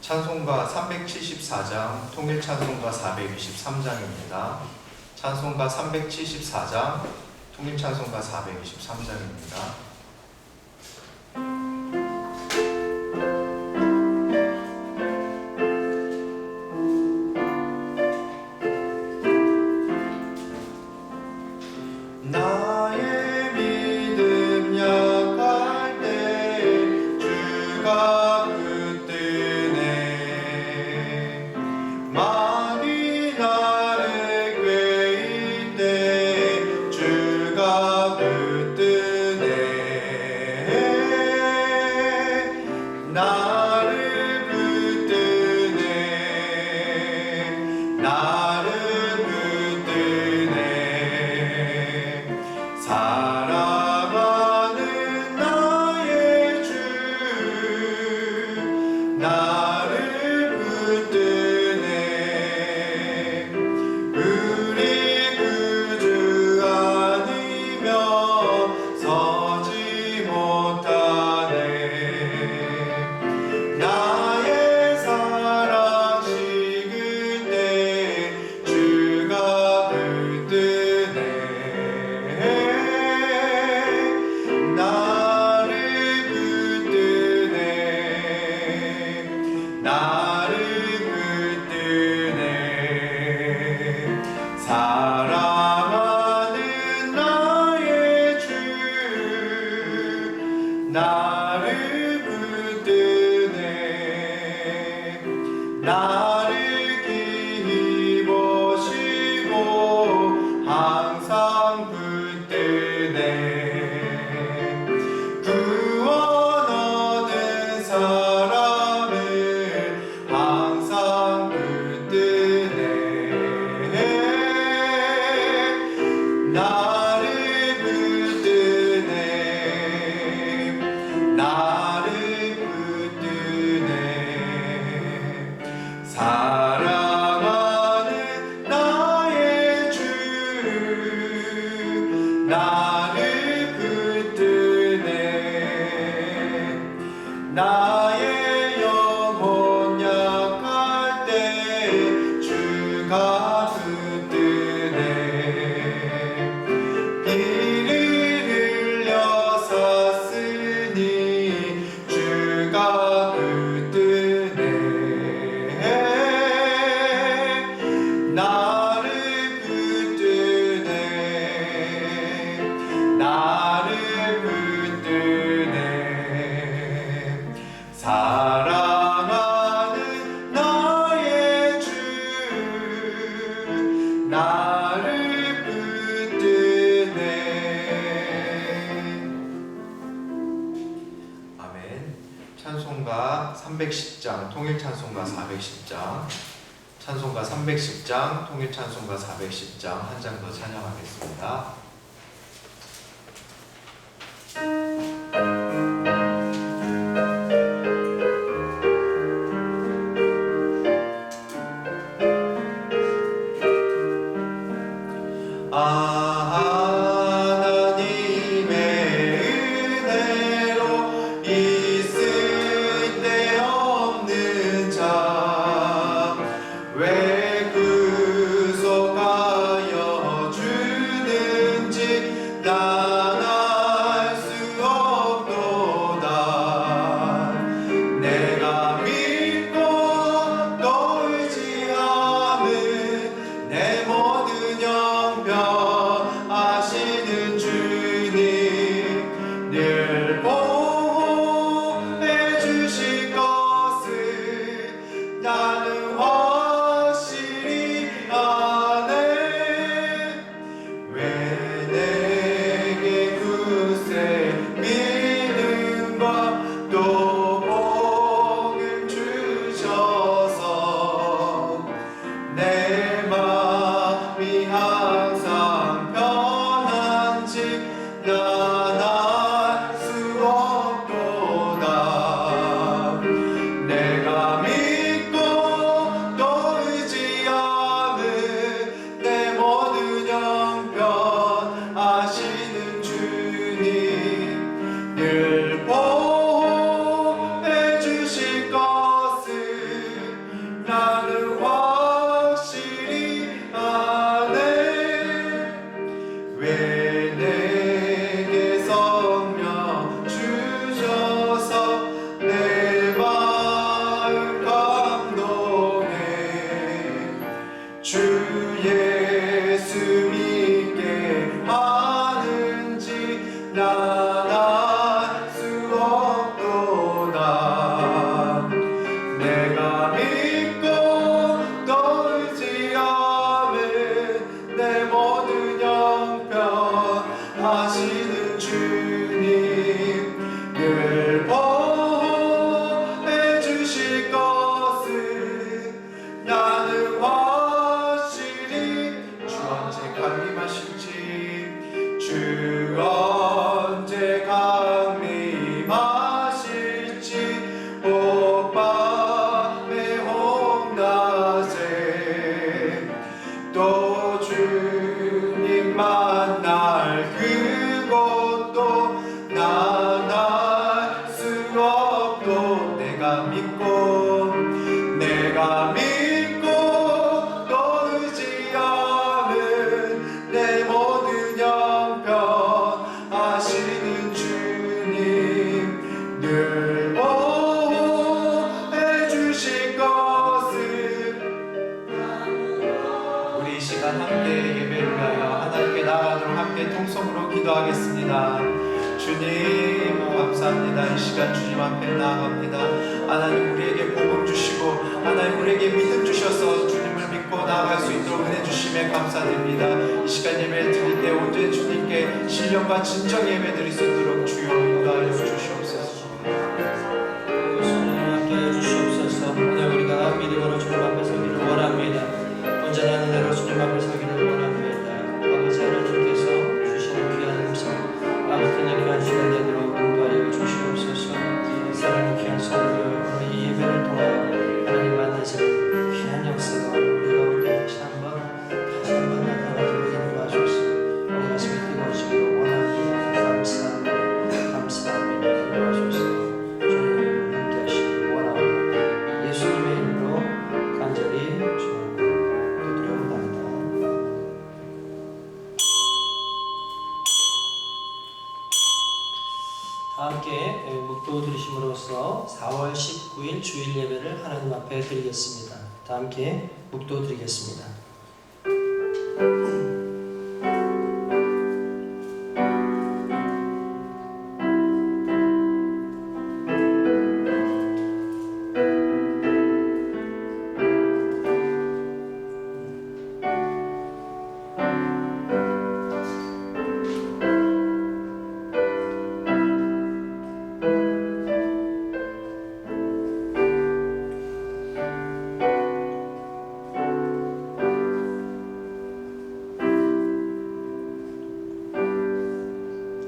찬송가 374장, 통일찬송가 423장입니다. 찬송가 374장, 통일찬송가 423장입니다. 찬송가 310장, 통일찬송가 410장, 찬송가 310장, 통일찬송가 410장 한 장 더 찬양하겠습니다. 왜 구속하여 주는 내가 믿고 또 의지하는 내 모든 형편 아시는 주님 늘 보호해 주실 것을 우리 이 시간 함께 예배를 위하여 하나님께 나아가도록 함께 통성으로 기도하겠습니다. 주님 감사합니다. 이 시간 주님 앞에 나아갑니다. 하나님 우리에게 복음 주시고 하나님 우리에게 믿음 주셔서 주님을 믿고 나아갈 수 있도록 은혜 주심에 감사드립니다. 이 시간 예배 드릴 때 온전히 주님께 신령과 진정 예배 드릴 수 있도록 주여 인도하여 주시옵소서. 주님 함께하여 주시옵소서. 오늘 우리가 믿음으로 주님 앞에 서기를 원합니다. 온전한 은혜로 주님 앞에 서기를 원합니다. 아버지 하나님께서 주시는 귀한 음성 아무튼 귀한 시간 되도록 인도하여 주시옵소서. 사랑하는 귀한 성도들 오늘 이 예배를 통하여 하나님 만나시는 귀한 역사가 우리 가운데 다시 한번 나타나도록 인도하소서. 우리 가슴이 뜨거워지기를 원합니다. 감사합니다. 인도하소서. 주님 함께 하시기 원합니다. 예수님의 이름으로 간절히 주님 기도드려옵나이다. 다 함께 묵도 드리심으로써 4월 19일 주일 예배를 하나님 앞에 드리겠습니다. 다 함께 묵도 드리겠습니다.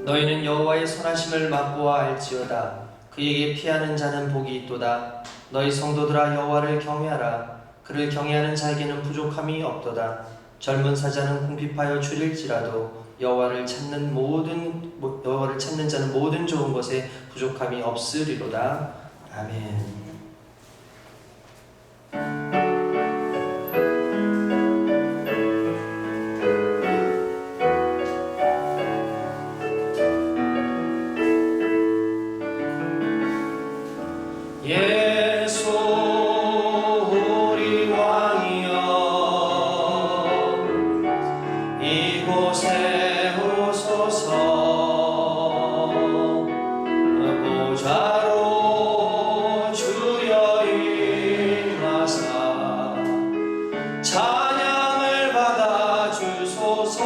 너희는 여호와의 선하심을 맛보아 알지어다. 그에게 피하는 자는 복이 있도다. 너희 성도들아 여호와를 경외하라. 그를 경외하는 자에게는 부족함이 없도다. 젊은 사자는 궁핍하여 줄일지라도 여호와를 찾는 자는 모든 좋은 것에 부족함이 없으리로다. 아멘. 예수 우리 왕이여 이곳에 오소서. 보좌로 주여 임하사 찬양을 받아 주소서.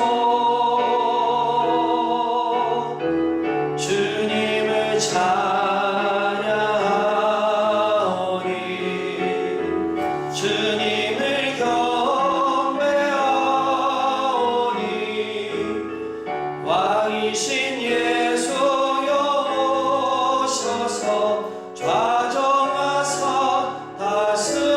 주님을 주님을 경배하오니 왕이신 예수여 오셔서 좌정하사 다스리소서.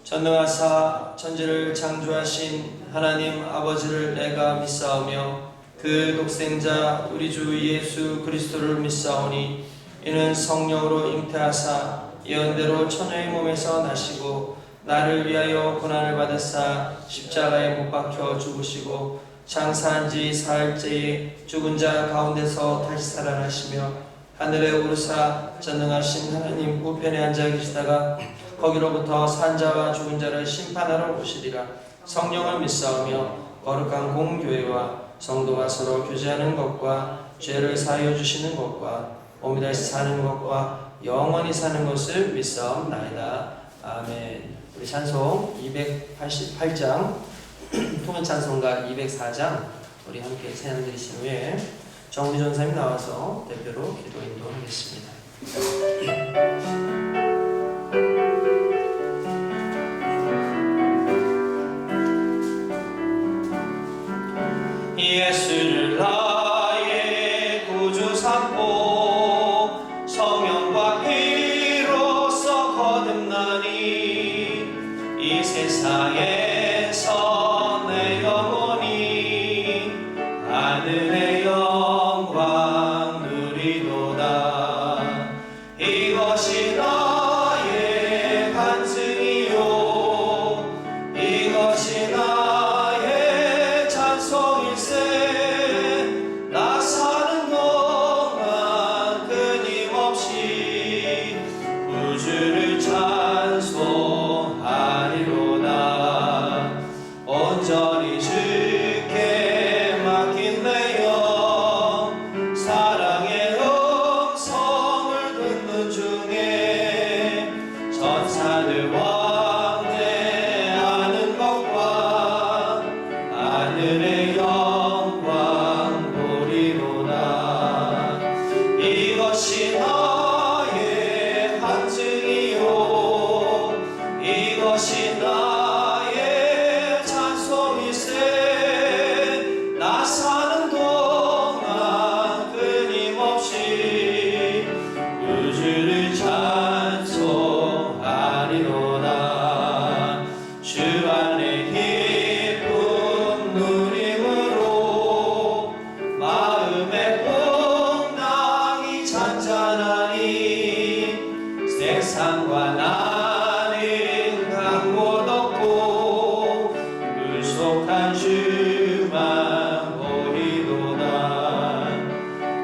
전능하사 천지를 창조하신 하나님 아버지를 내가 믿사오며 그 독생자 우리 주 예수 그리스도를 믿사오니 이는 성령으로 잉태하사 예언대로 처녀의 몸에서 나시고 나를 위하여 고난을 받으사 십자가에 못 박혀 죽으시고 장사한 지 사흘째에 죽은 자 가운데서 다시 살아나시며 하늘에 오르사 전능하신 하나님 우편에 앉아 계시다가 거기로부터 산 자와 죽은 자를 심판하러 오시리라. 성령을 믿사오며 거룩한 공교회와 성도가 서로 교제하는 것과 죄를 사하여 주시는 것과 몸이 다시 사는 것과 영원히 사는 것을 믿사옵나이다. 아멘. 우리 찬송 288장 통일 찬송가 204장 우리 함께 찬양 드리신 후에 정우리 전사님 나와서 대표로 기도 인도하겠습니다. 예수를 나의 구주 삼고 성령과 피로써 거듭나니 이 세상에서 내 영혼이 하늘의 영광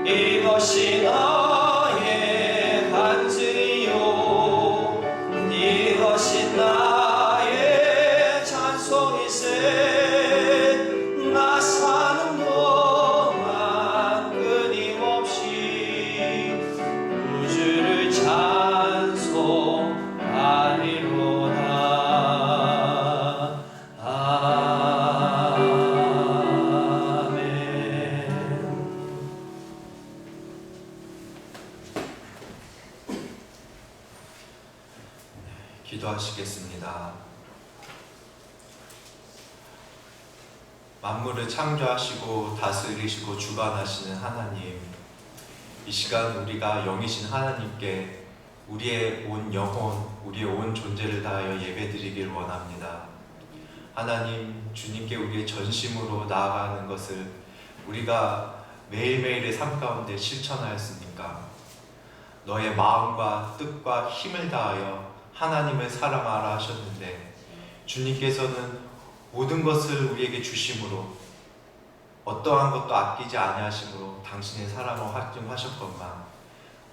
이것이 나의 간증이요 이것이 나의 찬송이세 나 사는 동안 끊임없이 우주를 찬송하리로다. 기도하시겠습니다. 만물을 창조하시고 다스리시고 주관하시는 하나님, 이 시간 우리가 영이신 하나님께 우리의 온 영혼, 우리의 온 존재를 다하여 예배드리길 원합니다. 하나님, 주님께 우리의 전심으로 나아가는 것을 우리가 매일매일의 삶 가운데 실천하였습니까? 너의 마음과 뜻과 힘을 다하여 하나님을 사랑하라 하셨는데, 주님께서는 모든 것을 우리에게 주심으로 어떠한 것도 아끼지 아니하심으로 당신의 사랑을 확증하셨건만,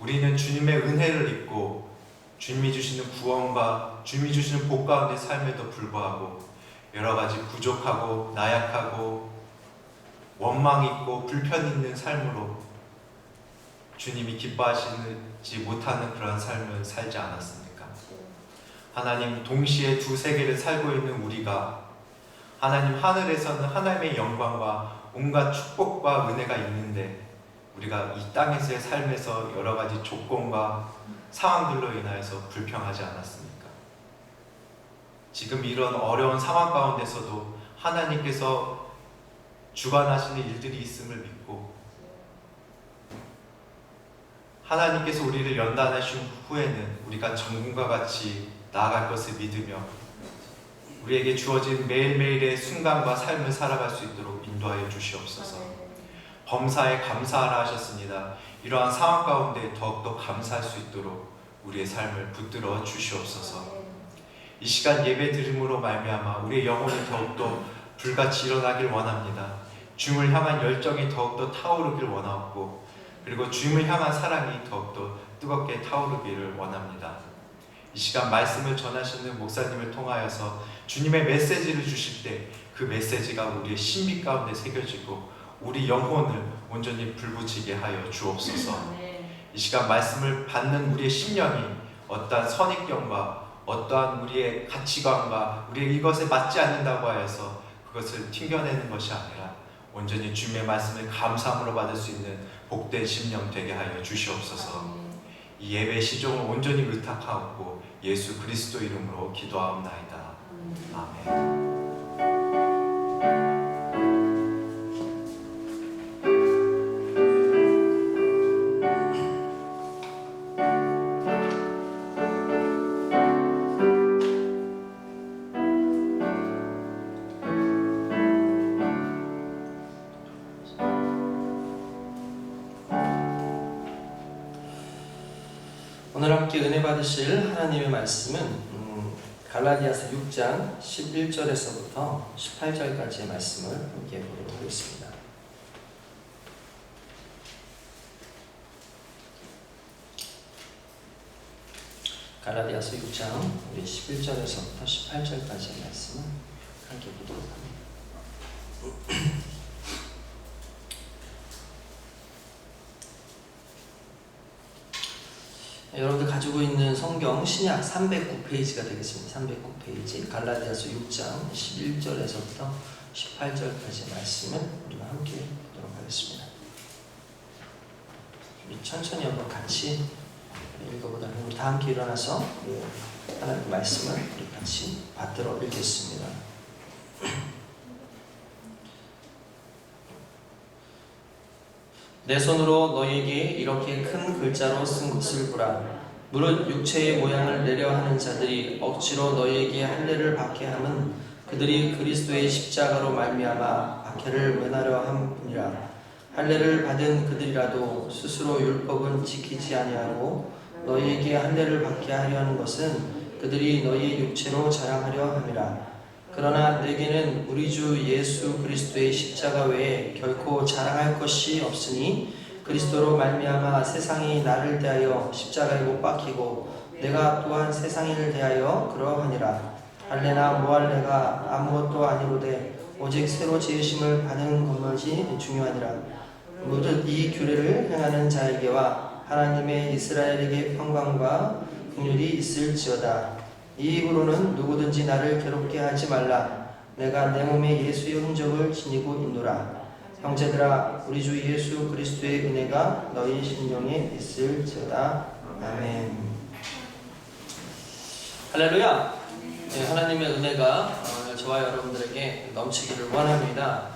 우리는 주님의 은혜를 입고 주님이 주시는 구원과 주님이 주시는 복 가운데 삶에도 불구하고 여러 가지 부족하고 나약하고 원망 있고 불편 있는 삶으로 주님이 기뻐하시지 못하는 그런 삶을 살지 않았습니까? 하나님, 동시에 두 세계를 살고 있는 우리가 하나님, 하늘에서는 하나님의 영광과 온갖 축복과 은혜가 있는데 우리가 이 땅에서의 삶에서 여러 가지 조건과 상황들로 인하여서 불평하지 않았습니까? 지금 이런 어려운 상황 가운데서도 하나님께서 주관하시는 일들이 있음을 믿고 하나님께서 우리를 연단하신 후에는 우리가 전군과 같이 나아갈 것을 믿으며 우리에게 주어진 매일매일의 순간과 삶을 살아갈 수 있도록 인도하여 주시옵소서. 범사에 감사하라 하셨습니다. 이러한 상황 가운데 더욱더 감사할 수 있도록 우리의 삶을 붙들어 주시옵소서. 이 시간 예배 드림으로 말미암아 우리의 영혼이 더욱더 불같이 일어나길 원합니다. 주님을 향한 열정이 더욱더 타오르길 원하고, 그리고 주님을 향한 사랑이 더욱더 뜨겁게 타오르기를 원합니다. 이 시간 말씀을 전하시는 목사님을 통하여서 주님의 메시지를 주실 때 그 메시지가 우리의 신비 가운데 새겨지고 우리 영혼을 온전히 불붙이게 하여 주옵소서. 이 시간 말씀을 받는 우리의 심령이 어떠한 선입견과 어떠한 우리의 가치관과 우리의 이것에 맞지 않는다고 하여서 그것을 튕겨내는 것이 아니라 온전히 주님의 말씀을 감사함으로 받을 수 있는 복된 심령 되게 하여 주시옵소서. 이 예배 시종을 온전히 의탁하고 예수 그리스도 이름으로 기도하옵나이다. 아멘. 오늘 함께 은혜 받으실 하나님의 말씀은 갈라디아서 6장 11절에서부터 18절까지의 말씀을 함께 보도록 하겠습니다. 갈라디아서 6장 우리 11절에서부터 18절까지의 말씀을 함께 보도록 합니다. 여러분들 가지고 있는 성경 신약 309페이지가 되겠습니다. 309페이지 갈라디아서 6장 11절에서부터 18절까지 말씀을 우리가 함께 보도록 하겠습니다. 우리 천천히 한번 같이 읽어보다 우리 다 함께 일어나서 하나님의 말씀을 우리 같이 받들어 읽겠습니다. 내 손으로 너희에게 이렇게 큰 글자로 쓴 것을 보라. 무릇 육체의 모양을 내려 하는 자들이 억지로 너희에게 할례를 받게 함은 그들이 그리스도의 십자가로 말미암아 박해를 면하려 함이라. 할례를 받은 그들이라도 스스로 율법은 지키지 아니하고 너희에게 할례를 받게 하려 하는 것은 그들이 너희의 육체로 자랑하려 함이라. 그러나 내게는 우리 주 예수 그리스도의 십자가 외에 결코 자랑할 것이 없으니 그리스도로 말미암아 세상이 나를 대하여 십자가에 못 박히고 내가 또한 세상인을 대하여 그러하니라. 할례나 무할례가 아무것도 아니로되 오직 새로 지으심을 받은 것만이 중요하니라. 무릇 이 규례를 행하는 자에게와 하나님의 이스라엘에게 평강과 긍휼이 있을지어다. 이 입으로는 누구든지 나를 괴롭게 하지 말라. 내가 내 몸에 예수의 흔적을 지니고 있노라. 형제들아, 우리 주 예수 그리스도의 은혜가 너희 심령에 있을지어다. 아멘. 할렐루야. 네, 하나님의 은혜가 저와 여러분들에게 넘치기를 원합니다.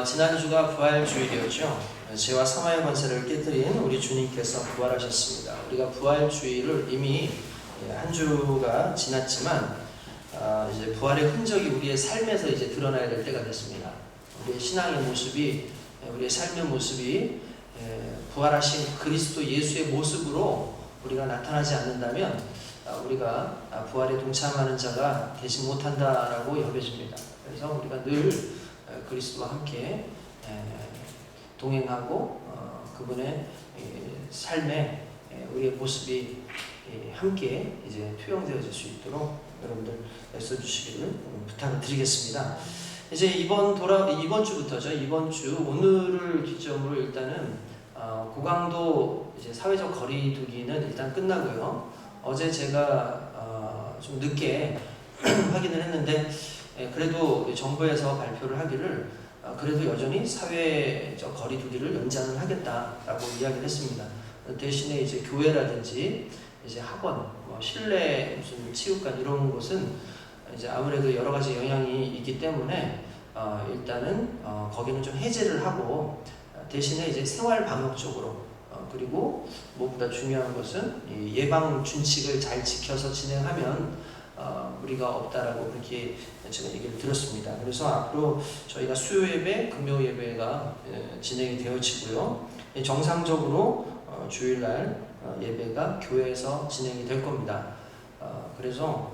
지난주가 부활주일이었죠. 죄와 사망의 권세를 깨뜨린 우리 주님께서 부활하셨습니다. 우리가 부활주일을 이미 한 주가 지났지만 이제 부활의 흔적이 우리의 삶에서 이제 드러나야 될 때가 됐습니다. 우리의 신앙의 모습이, 우리의 삶의 모습이 부활하신 그리스도 예수의 모습으로 우리가 나타나지 않는다면 우리가 부활에 동참하는 자가 되지 못한다라고 여겨집니다. 그래서 우리가 늘 그리스도와 함께 동행하고 그분의 삶에 우리의 모습이 함께 이제 투영되어질 수 있도록 여러분들 애써주시기를 부탁을 드리겠습니다. 이제 이번 주부터죠. 이번 주 오늘을 기점으로 일단은 고강도 이제 사회적 거리두기는 일단 끝나고요. 어제 제가 좀 늦게 확인을 했는데 그래도 정부에서 발표를 하기를 그래도 여전히 사회적 거리두기를 연장을 하겠다라고 이야기를 했습니다. 대신에 이제 교회라든지 이제 학원, 실내 무슨 치육관 이런 곳은 이제 아무래도 여러 가지 영향이 있기 때문에 일단은 거기는 좀 해제를 하고 대신에 이제 생활 방역 쪽으로 그리고 무엇보다 중요한 것은 이 예방 준칙을 잘 지켜서 진행하면 무리가 없다라고 그렇게 제가 얘기를 들었습니다. 그래서 앞으로 저희가 수요 예배, 금요 예배가 진행이 되어지고요. 정상적으로 주일날 예배가 교회에서 진행이 될 겁니다. 그래서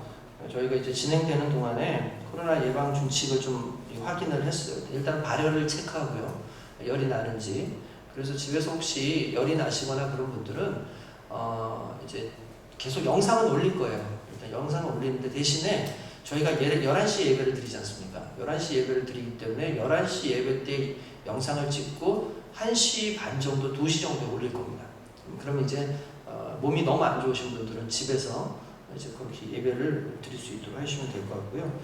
저희가 이제 진행되는 동안에 코로나 예방 준칙을 좀 확인을 했어요. 일단 발열을 체크하고요. 열이 나는지. 그래서 집에서 혹시 열이 나시거나 그런 분들은 이제 계속 영상은 올릴 거예요. 일단 영상은 올리는데 대신에 저희가 11시 예배를 드리지 않습니까? 11시 예배를 드리기 때문에 11시 예배 때 영상을 찍고 1시 반 정도, 2시 정도에 올릴 겁니다. 그럼 이제 몸이 너무 안 좋으신 분들은 집에서 이제 그렇게 예배를 드릴 수 있도록 하시면 될 것 같고요.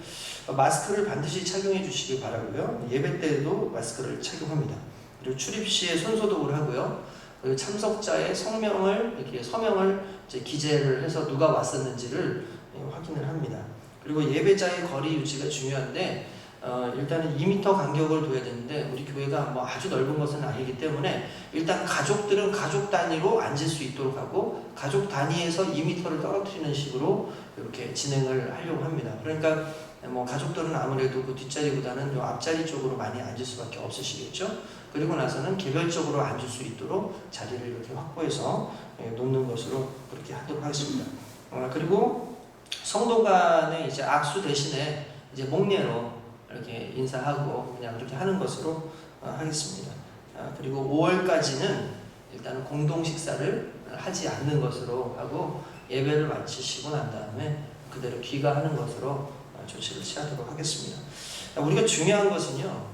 마스크를 반드시 착용해 주시기 바라고요. 예배 때에도 마스크를 착용합니다. 그리고 출입 시에 손소독을 하고요. 그리고 참석자의 성명을 이렇게 서명을 이제 기재를 해서 누가 왔었는지를 확인을 합니다. 그리고 예배자의 거리 유지가 중요한데 일단은 2m 간격을 둬야 되는데 우리 교회가 뭐 아주 넓은 것은 아니기 때문에 일단 가족들은 가족 단위로 앉을 수 있도록 하고 가족 단위에서 2m를 떨어뜨리는 식으로 이렇게 진행을 하려고 합니다. 그러니까 뭐 가족들은 아무래도 그 뒷자리보다는 요 앞자리 쪽으로 많이 앉을 수밖에 없으시겠죠. 그리고 나서는 개별적으로 앉을 수 있도록 자리를 이렇게 확보해서 놓는 것으로 그렇게 하도록 하겠습니다. 그리고 성도 간의 이제 악수 대신에 이제 목례로 이렇게 인사하고 그냥 그렇게 하는 것으로 하겠습니다. 그리고 5월까지는 일단 공동 식사를 하지 않는 것으로 하고 예배를 마치시고 난 다음에 그대로 귀가하는 것으로 조치를 취하도록 하겠습니다. 우리가 중요한 것은요,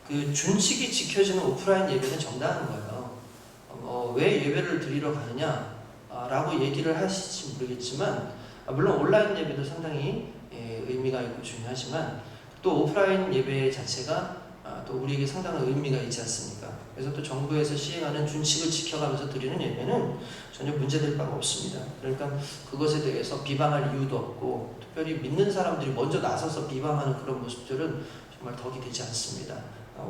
그 준칙이 지켜지는 오프라인 예배는 정당한 거예요. 왜 예배를 드리러 가느냐라고 얘기를 하실지 모르겠지만, 물론 온라인 예배도 상당히 의미가 있고 중요하지만 또 오프라인 예배 자체가 또 우리에게 상당한 의미가 있지 않습니까? 그래서 또 정부에서 시행하는 준칙을 지켜가면서 드리는 예배는 전혀 문제될 바가 없습니다. 그러니까 그것에 대해서 비방할 이유도 없고 특별히 믿는 사람들이 먼저 나서서 비방하는 그런 모습들은 정말 덕이 되지 않습니다.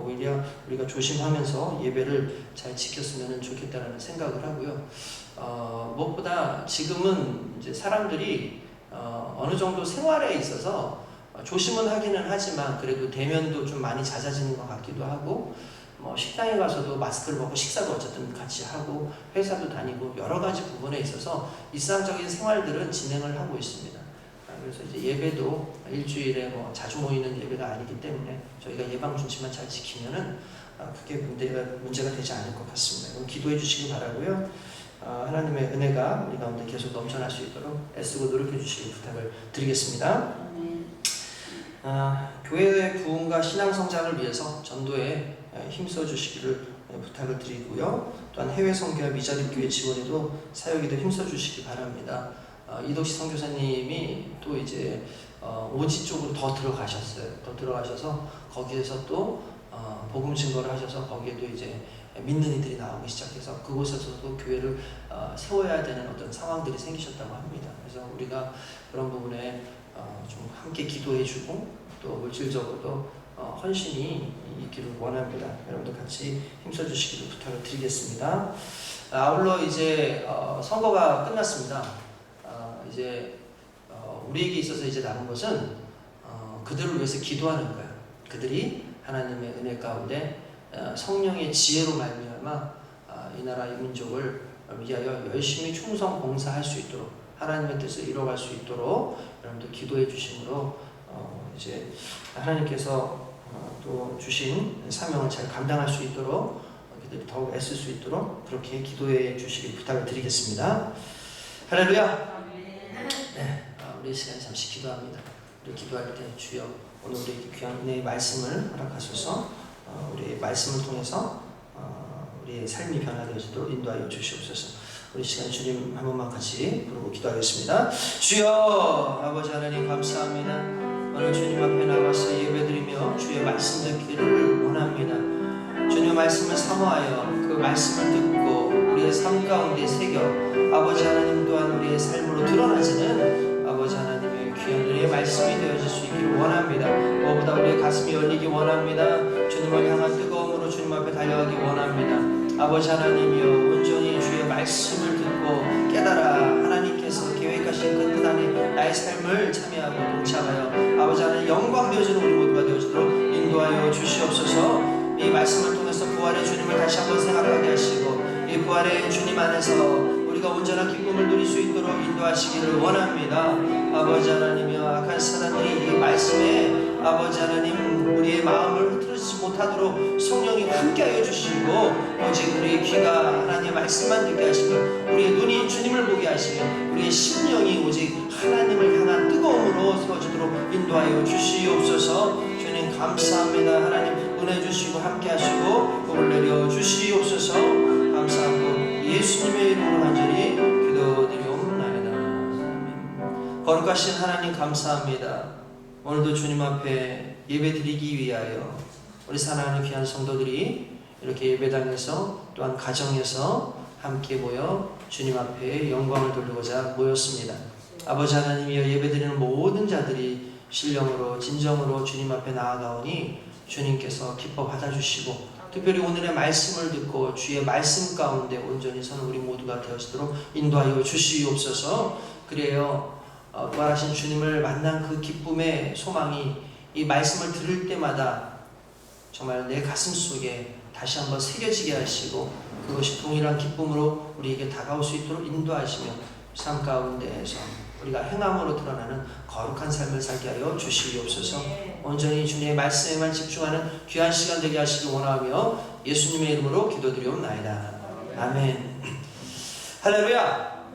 오히려 우리가 조심하면서 예배를 잘 지켰으면 좋겠다는 생각을 하고요. 무엇보다 지금은 이제 사람들이 어느 정도 생활에 있어서 조심은 하기는 하지만 그래도 대면도 좀 많이 잦아지는 것 같기도 하고 뭐 식당에 가서도 마스크를 벗고 식사도 어쨌든 같이 하고 회사도 다니고 여러 가지 부분에 있어서 일상적인 생활들은 진행을 하고 있습니다. 그래서 이제 예배도 일주일에 뭐 자주 모이는 예배가 아니기 때문에 저희가 예방 준칙만 잘 지키면은 크게 문제가 되지 않을 것 같습니다. 그럼 기도해 주시기 바라고요. 하나님의 은혜가 우리 가운데 계속 넘쳐날 수 있도록 애쓰고 노력해 주시기 부탁을 드리겠습니다. 교회의 부흥과 신앙 성장을 위해서 전도에 힘써 주시기를 부탁을 드리고요. 또한 해외 선교와 미자립 교회 지원에도 사역에도 힘써 주시기 바랍니다. 이덕시 선교사님이 또 이제 오지 쪽으로 더 들어가셨어요. 더 들어가셔서 거기에서 또 복음 증거를 하셔서 거기에도 이제 믿는 이들이 나오기 시작해서 그곳에서도 교회를 세워야 되는 어떤 상황들이 생기셨다고 합니다. 그래서 우리가 그런 부분에 좀 함께 기도해주고 또 물질적으로도 헌신이 있기를 원합니다. 여러분도 같이 힘써주시기를 부탁을 드리겠습니다. 아울러 이제 선거가 끝났습니다. 이제 우리에게 있어서 이제 남은 것은 그들을 위해서 기도하는 거예요. 그들이 하나님의 은혜 가운데 성령의 지혜로 말미암아 이 나라 이 민족을 위하여 열심히 충성 봉사할 수 있도록 하나님의 뜻을 이뤄갈 수 있도록 여러분들 기도해 주심으로 이제 하나님께서 또 주신 사명을 잘 감당할 수 있도록 그들이 더욱 애쓸 수 있도록 그렇게 기도해 주시길 부탁을 드리겠습니다. 할렐루야. 네, 우리 시간 잠시 기도합니다. 우리 기도할 때 주여 오늘 우리에게 귀한 은혜의 말씀을 허락하소서. 우리의 말씀을 통해서 우리의 삶이 변화되어지도록 인도하여 주시옵소서. 우리 시간 주님 한 번만 같이 부르고 기도하겠습니다. 주여 아버지 하나님 감사합니다. 오늘 주님 앞에 나와서 예배드리며 주의 말씀 듣기를 원합니다. 주님의 말씀을 사모하여 그 말씀을 듣고 우리의 삶 가운데 새겨 아버지 하나님 또한 우리의 삶으로 드러나지는 아버지 하나님의 귀한 은혜의 말씀이 되어질 수 있기를 원합니다. 무엇보다 우리의 가슴이 열리기 원합니다. 주님을 향한 뜨거움으로 주님 앞에 달려가기 원합니다. 아버지 하나님이여 온전히 주의 말씀을 듣고 깨달아 하나님께서 계획하신 그 뜻 안에 나의 삶을 참여하고 동참하여 아버지 하나님 영광 되어지는 우리 모두가 되어지도록 인도하여 주시옵소서. 이 말씀을 통해서 부활의 주님을 다시 한번 생각하게 하시고 이 부활의 주님 안에서 우리가 온전한 기쁨을 누릴 수 있도록 인도하시기를 원합니다. 아버지 하나님이여 악한 사단들이 이 말씀에 아버지 하나님 우리의 마음을 흐트러지지 못하도록 성령이 함께하여 주시고 오직 우리의 귀가 하나님의 말씀만 듣게 하시며 우리의 눈이 주님을 보게 하시며 우리의 심령이 오직 하나님을 향한 뜨거움으로 세워지도록 인도하여 주시옵소서. 주님 감사합니다. 하나님 은혜 주시고 함께하시고 복을 내려 주시옵소서. 감사하고 예수님의 이름으로 간절히 기도드리옵나이다. 거룩하신 하나님 감사합니다. 오늘도 주님 앞에 예배드리기 위하여 우리 사랑하는 귀한 성도들이 이렇게 예배당에서 또한 가정에서 함께 모여 주님 앞에 영광을 돌리고자 모였습니다. 아버지 하나님이여 예배드리는 모든 자들이 신령으로 진정으로 주님 앞에 나아가오니 주님께서 기뻐 받아주시고 특별히 오늘의 말씀을 듣고 주의 말씀 가운데 온전히 서는 우리 모두가 되어지도록 인도하여 주시옵소서. 그래요 부활하신 주님을 만난 그 기쁨의 소망이 이 말씀을 들을 때마다 정말 내 가슴 속에 다시 한번 새겨지게 하시고 그것이 동일한 기쁨으로 우리에게 다가올 수 있도록 인도하시며 삶 가운데에서 우리가 행함으로 드러나는 거룩한 삶을 살게 하여 주시옵소서. 온전히 주님의 말씀에만 집중하는 귀한 시간 되게 하시기 원하며 예수님의 이름으로 기도드리옵나이다. 아멘. 할렐루야.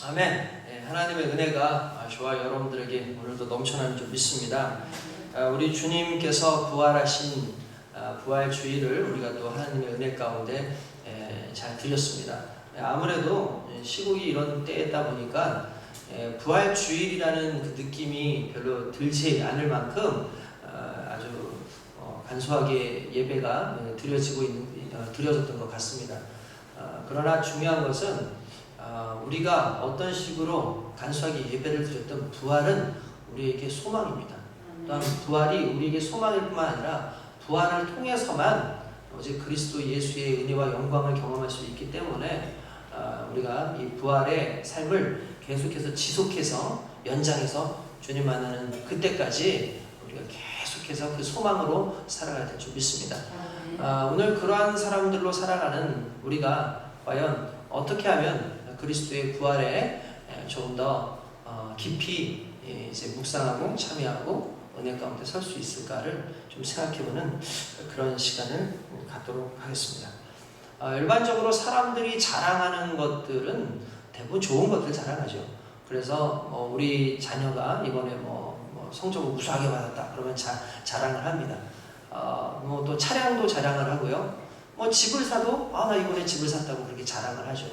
아멘. 하나님의 은혜가 저와 여러분들에게 오늘도 넘쳐나는 줄 믿습니다. 우리 주님께서 부활하신 부활주의를 우리가 또 하나님의 은혜 가운데 잘 드렸습니다. 아무래도 시국이 이런 때였다 보니까 부활주일이라는 그 느낌이 별로 들지 않을 만큼 아주 간소하게 예배가 드려졌던 것 같습니다. 그러나 중요한 것은 우리가 어떤 식으로 간소하게 예배를 드렸던 부활은 우리에게 소망입니다. 또한 부활이 우리에게 소망일 뿐만 아니라 부활을 통해서만 오직 그리스도 예수의 은혜와 영광을 경험할 수 있기 때문에 우리가 이 부활의 삶을 계속해서 지속해서 연장해서 주님 만나는 그때까지 우리가 계속해서 그 소망으로 살아가야 될 줄 믿습니다. 오늘 그러한 사람들로 살아가는 우리가 과연 어떻게 하면 그리스도의 부활에 조금 더 깊이 이제 묵상하고 참여하고 은혜 가운데 설 수 있을까를 좀 생각해보는 그런 시간을 갖도록 하겠습니다. 일반적으로 사람들이 자랑하는 것들은 대부분 좋은 것들 자랑하죠. 그래서 우리 자녀가 이번에 성적을 우수하게 받았다 그러면 자랑을 합니다. 또 차량도 자랑을 하고요. 집을 사도 나 이번에 집을 샀다고 그렇게 자랑을 하죠.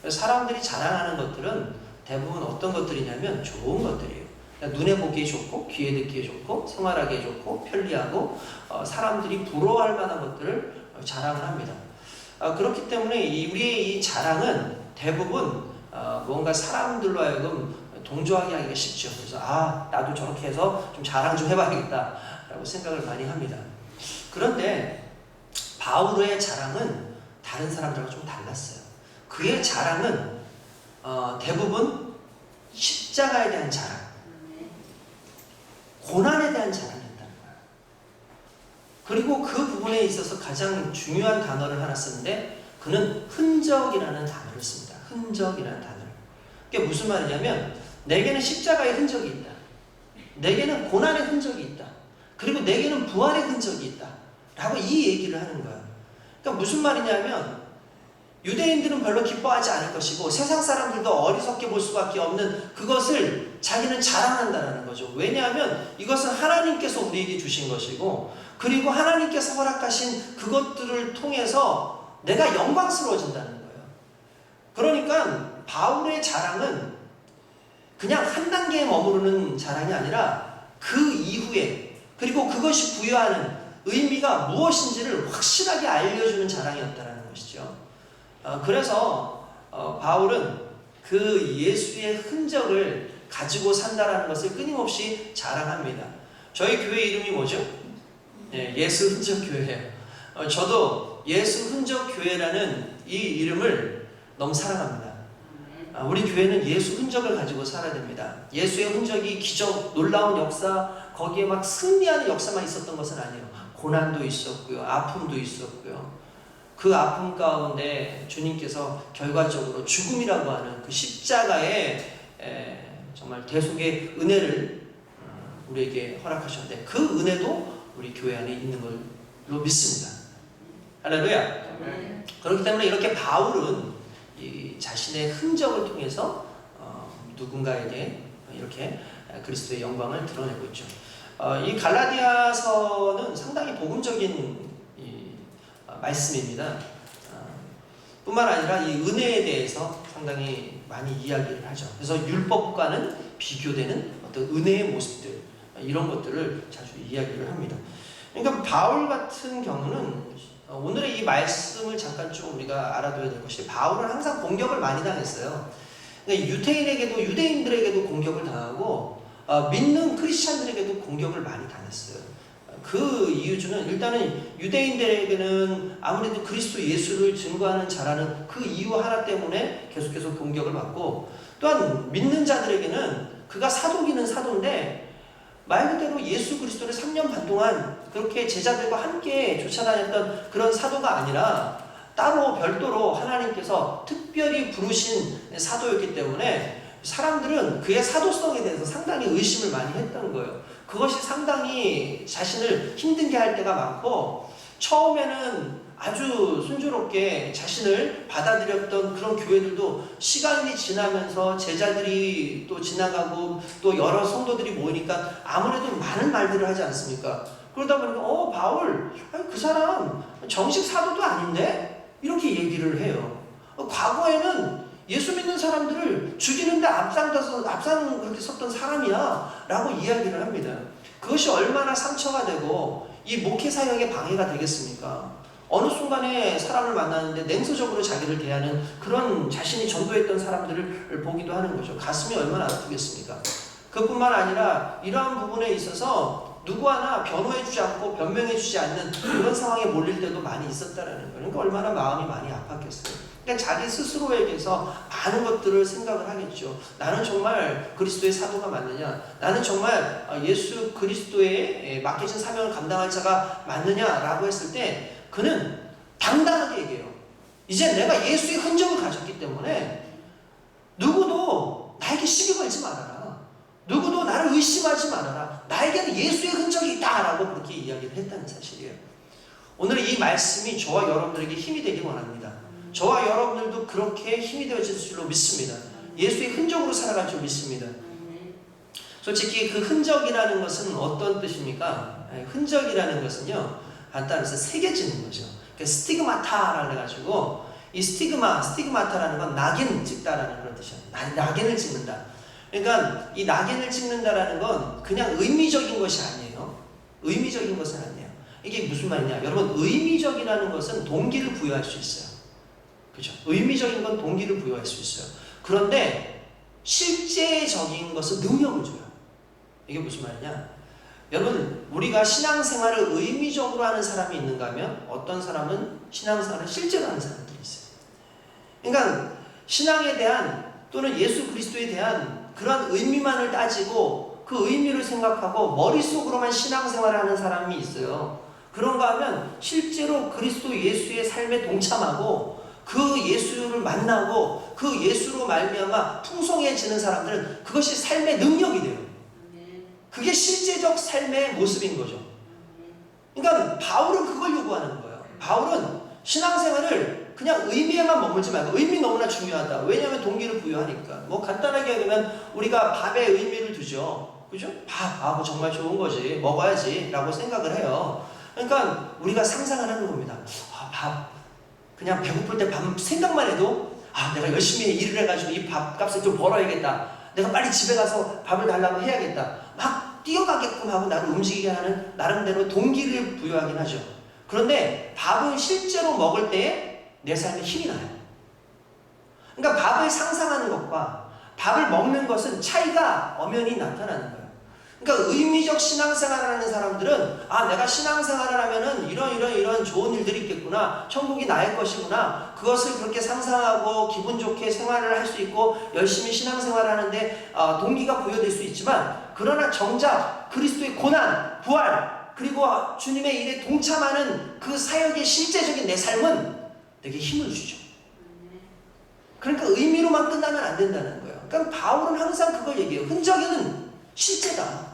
사람들이 자랑하는 것들은 대부분 어떤 것들이냐면 좋은 것들이에요. 그러니까 눈에 보기에 좋고 귀에 듣기에 좋고 생활하기에 좋고 편리하고 사람들이 부러워할 만한 것들을 자랑을 합니다. 그렇기 때문에 우리의 이 자랑은 대부분 뭔가 사람들로 하여금 동조하게 하기가 쉽죠. 그래서 나도 저렇게 해서 좀 자랑 좀 해봐야겠다 라고 생각을 많이 합니다. 그런데 바울의 자랑은 다른 사람들과 좀 달랐어요. 그의 자랑은 대부분 십자가에 대한 자랑, 고난에 대한 자랑이었다는 거예요. 그리고 그 부분에 있어서 가장 중요한 단어를 하나 쓰는데 그는 흔적이라는 단어를 씁니다. 흔적이라는 단어를. 그게 무슨 말이냐면 내게는 십자가의 흔적이 있다. 내게는 고난의 흔적이 있다. 그리고 내게는 부활의 흔적이 있다. 라고 이 얘기를 하는 거예요. 그러니까 무슨 말이냐면 유대인들은 별로 기뻐하지 않을 것이고 세상 사람들도 어리석게 볼 수밖에 없는 그것을 자기는 자랑한다는 거죠. 왜냐하면 이것은 하나님께서 우리에게 주신 것이고 그리고 하나님께서 허락하신 그것들을 통해서 내가 영광스러워진다는 거예요. 그러니까 바울의 자랑은 그냥 한 단계에 머무르는 자랑이 아니라 그 이후에 그리고 그것이 부여하는 의미가 무엇인지를 확실하게 알려주는 자랑이었다는 것이죠. 그래서 바울은 그 예수의 흔적을 가지고 산다라는 것을 끊임없이 자랑합니다. 저희 교회 이름이 뭐죠? 예수 흔적 교회예요. 저도 예수 흔적 교회라는 이 이름을 너무 사랑합니다. 우리 교회는 예수 흔적을 가지고 살아야 됩니다. 예수의 흔적이 기적, 놀라운 역사, 거기에 막 승리하는 역사만 있었던 것은 아니에요. 고난도 있었고요. 아픔도 있었고요. 그 아픔 가운데 주님께서 결과적으로 죽음이라고 하는 그 십자가의 정말 대속의 은혜를 우리에게 허락하셨는데 그 은혜도 우리 교회 안에 있는 걸로 믿습니다. 할렐루야. 그렇기 때문에 이렇게 바울은 이 자신의 흔적을 통해서 누군가에게 이렇게 그리스도의 영광을 드러내고 있죠. 이 갈라디아서는 상당히 복음적인 말씀입니다. 뿐만 아니라 이 은혜에 대해서 상당히 많이 이야기를 하죠. 그래서 율법과는 비교되는 어떤 은혜의 모습들 이런 것들을 자주 이야기를 합니다. 그러니까 바울 같은 경우는 오늘의 이 말씀을 잠깐 좀 우리가 알아둬야 될 것이 바울은 항상 공격을 많이 당했어요. 그러니까 유태인에게도 유대인들에게도 공격을 당하고 믿는 크리스찬들에게도 공격을 많이 당했어요. 그 이유는 일단은 유대인들에게는 아무래도 그리스도 예수를 증거하는 자라는 그 이유 하나 때문에 계속해서 공격을 받고 또한 믿는 자들에게는 그가 사도기는 사도인데 말 그대로 예수 그리스도를 3년 반 동안 그렇게 제자들과 함께 쫓아다녔던 그런 사도가 아니라 따로 별도로 하나님께서 특별히 부르신 사도였기 때문에 사람들은 그의 사도성에 대해서 상당히 의심을 많이 했던 거예요. 그것이 상당히 자신을 힘들게 할 때가 많고 처음에는 아주 순조롭게 자신을 받아들였던 그런 교회들도 시간이 지나면서 제자들이 또 지나가고 또 여러 성도들이 모이니까 아무래도 많은 말들을 하지 않습니까? 그러다 보니까 바울 그 사람 정식 사도도 아닌데? 이렇게 얘기를 해요. 과거에는 예수 믿는 사람들을 죽이는데 앞장 그렇게 섰던 사람이야 라고 이야기를 합니다. 그것이 얼마나 상처가 되고 이 목회 사역에 방해가 되겠습니까? 어느 순간에 사람을 만나는데 냉소적으로 자기를 대하는 그런 자신이 전도했던 사람들을 보기도 하는 거죠. 가슴이 얼마나 아프겠습니까? 그뿐만 아니라 이러한 부분에 있어서 누구 하나 변호해주지 않고 변명해주지 않는 그런 상황에 몰릴 때도 많이 있었다는 거예요. 그러니까 얼마나 마음이 많이 아팠겠어요. 그러니까 자기 스스로에게서 많은 것들을 생각을 하겠죠. 나는 정말 그리스도의 사도가 맞느냐? 나는 정말 예수 그리스도의 맡겨진 사명을 감당할 자가 맞느냐라고 했을 때 그는 당당하게 얘기해요. 이제 내가 예수의 흔적을 가졌기 때문에 누구도 나에게 시비 걸지 말아라. 누구도 나를 의심하지 말아라. 나에게는 그냥 예수의 흔적이 있다라고 그렇게 이야기를 했다는 사실이에요. 오늘 이 말씀이 저와 여러분들에게 힘이 되길 원합니다. 저와 여러분들도 그렇게 힘이 되어질 줄로 믿습니다. 예수의 흔적으로 살아갈 줄 믿습니다. 솔직히 그 흔적이라는 것은 어떤 뜻입니까? 흔적이라는 것은요, 간단해서 새겨지는 거죠. 그러니까 스티그마타라고 해가지고, 이 스티그마타라는 건 낙인 찍다라는 그런 뜻이에요. 낙인을 찍는다. 그러니까 이 낙인을 찍는다라는 건 그냥 의미적인 것이 아니에요. 의미적인 것은 아니에요. 이게 무슨 말이냐? 여러분, 의미적이라는 것은 동기를 부여할 수 있어요. 그죠? 의미적인 건 동기를 부여할 수 있어요. 그런데 실제적인 것은 능력을 줘요. 이게 무슨 말이냐? 여러분, 우리가 신앙생활을 의미적으로 하는 사람이 있는가 하면 어떤 사람은 신앙생활을 실제로 하는 사람들이 있어요. 그러니까 신앙에 대한 또는 예수 그리스도에 대한 그런 의미만을 따지고 그 의미를 생각하고 머릿속으로만 신앙생활을 하는 사람이 있어요. 그런가 하면 실제로 그리스도 예수의 삶에 동참하고 그 예수를 만나고 그 예수로 말미암아 풍성해지는 사람들은 그것이 삶의 능력이 돼요. 그게 실제적 삶의 모습인 거죠. 그러니까 바울은 그걸 요구하는 거예요. 바울은 신앙생활을 그냥 의미에만 머물지 말고, 의미 너무나 중요하다. 왜냐하면 동기를 부여하니까. 뭐 간단하게 얘기하면 우리가 밥에 의미를 두죠. 그죠? 밥, 정말 좋은 거지. 먹어야지 라고 생각을 해요. 그러니까 우리가 상상을 하는 겁니다. 밥, 그냥 배고플 때 밥 생각만 해도 내가 열심히 일을 해가지고 이 밥값을 좀 벌어야겠다. 내가 빨리 집에 가서 밥을 달라고 해야겠다. 막 뛰어가게끔 하고 나를 움직이게 하는 나름대로 동기를 부여하긴 하죠. 그런데 밥을 실제로 먹을 때 내 삶에 힘이 나요. 그러니까 밥을 상상하는 것과 밥을 먹는 것은 차이가 엄연히 나타나는 거예요. 그러니까 의미적 신앙생활을 하는 사람들은 내가 신앙생활을 하면은 이런 좋은 일들이 있겠구나, 천국이 나의 것이구나, 그것을 그렇게 상상하고 기분 좋게 생활을 할 수 있고 열심히 신앙생활을 하는데 동기가 부여될 수 있지만, 그러나 정작 그리스도의 고난, 부활, 그리고 주님의 일에 동참하는 그 사역의 실제적인 내 삶은 내게 힘을 주죠. 그러니까 의미로만 끝나면 안 된다는 거예요. 그러니까 바울은 항상 그걸 얘기해요. 흔적은 실제다.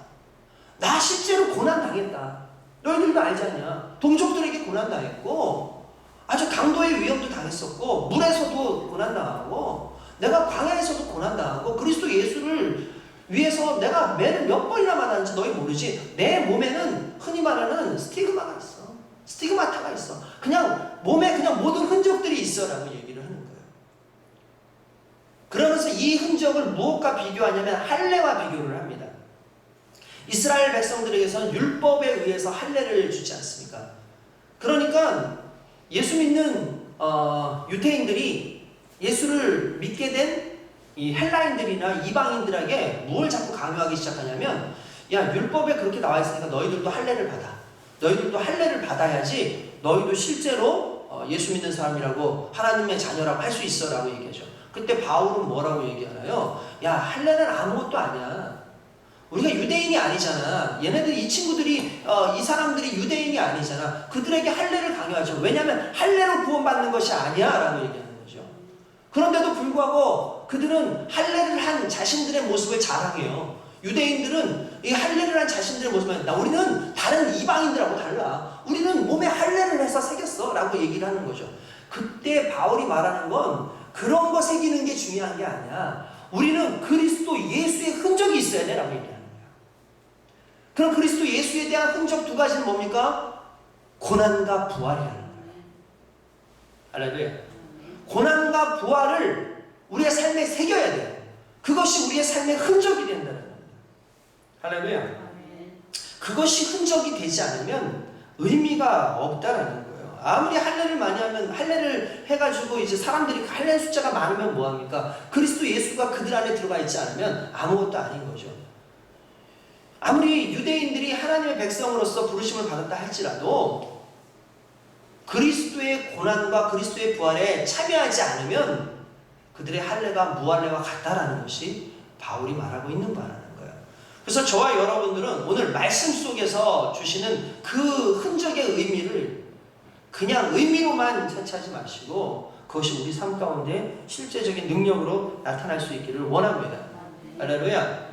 나 실제로 고난당했다. 너희들도 알지 않냐? 동족들에게 고난당했고, 아주 강도의 위협도 당했었고, 물에서도 고난당하고, 내가 광야에서도 고난당하고, 그리스도 예수를 위해서 내가 매를 몇 번이나 맞았는지 너희 모르지? 내 몸에는 흔히 말하는 스티그마가 있어. 스티그마타가 있어. 그냥 몸에 그냥 모든 흔적들이 있어라고 얘기를 하는 거예요. 그러면서 이 흔적을 무엇과 비교하냐면 할례와 비교를 합니다. 이스라엘 백성들에게서는 율법에 의해서 할례를 주지 않습니까? 그러니까 예수 믿는 유대인들이 예수를 믿게 된 이 헬라인들이나 이방인들에게 뭘 자꾸 강요하기 시작하냐면, 야, 율법에 그렇게 나와 있으니까 너희들도 할례를 받아. 너희들도 할례를 받아야지 너희도 실제로 예수 믿는 사람이라고, 하나님의 자녀라고 할 수 있어 라고 얘기하죠. 그때 바울은 뭐라고 얘기하나요? 야, 할례는 아무것도 아니야. 우리가 유대인이 아니잖아. 얘네들이, 이 친구들이, 이 사람들이 유대인이 아니잖아. 그들에게 할례를 강요하죠. 왜냐하면 할례로 구원받는 것이 아니야 라고 얘기하는 거죠. 그런데도 불구하고 그들은 할례를 한 자신들의 모습을 자랑해요. 유대인들은 이 할례를 한 자신들의 모습을, 우리는 다른 이방인들하고 달라. 우리는 몸에 할례를 해서 새겼어 라고 얘기를 하는 거죠. 그때 바울이 말하는 건 그런 거 새기는 게 중요한 게 아니야. 우리는 그리스도 예수의 흔적이 있어야 돼 라고 얘기하는 거예요. 그럼 그리스도 예수에 대한 흔적 두 가지는 뭡니까? 고난과 부활이라는 거예요. 할렐루야. 고난과 부활을 우리의 삶에 새겨야 돼요. 그것이 우리의 삶의 흔적이 된다는 겁니다. 할렐루야. 그것이 흔적이 되지 않으면 의미가 없다라는 거예요. 아무리 할례를 많이 하면, 할례를 해가지고 이제 사람들이 할례 숫자가 많으면 뭐합니까? 그리스도 예수가 그들 안에 들어가 있지 않으면 아무것도 아닌 거죠. 아무리 유대인들이 하나님의 백성으로서 부르심을 받았다 할지라도 그리스도의 고난과 그리스도의 부활에 참여하지 않으면 그들의 할례가 무할례와 같다라는 것이 바울이 말하고 있는 바라는 거예요. 그래서 저와 여러분들은 오늘 말씀 속에서 주시는 그 흔적의 의미를 그냥 의미로만 채취하지 마시고 그것이 우리 삶 가운데 실제적인 능력으로 나타날 수 있기를 원합니다. 할렐루야.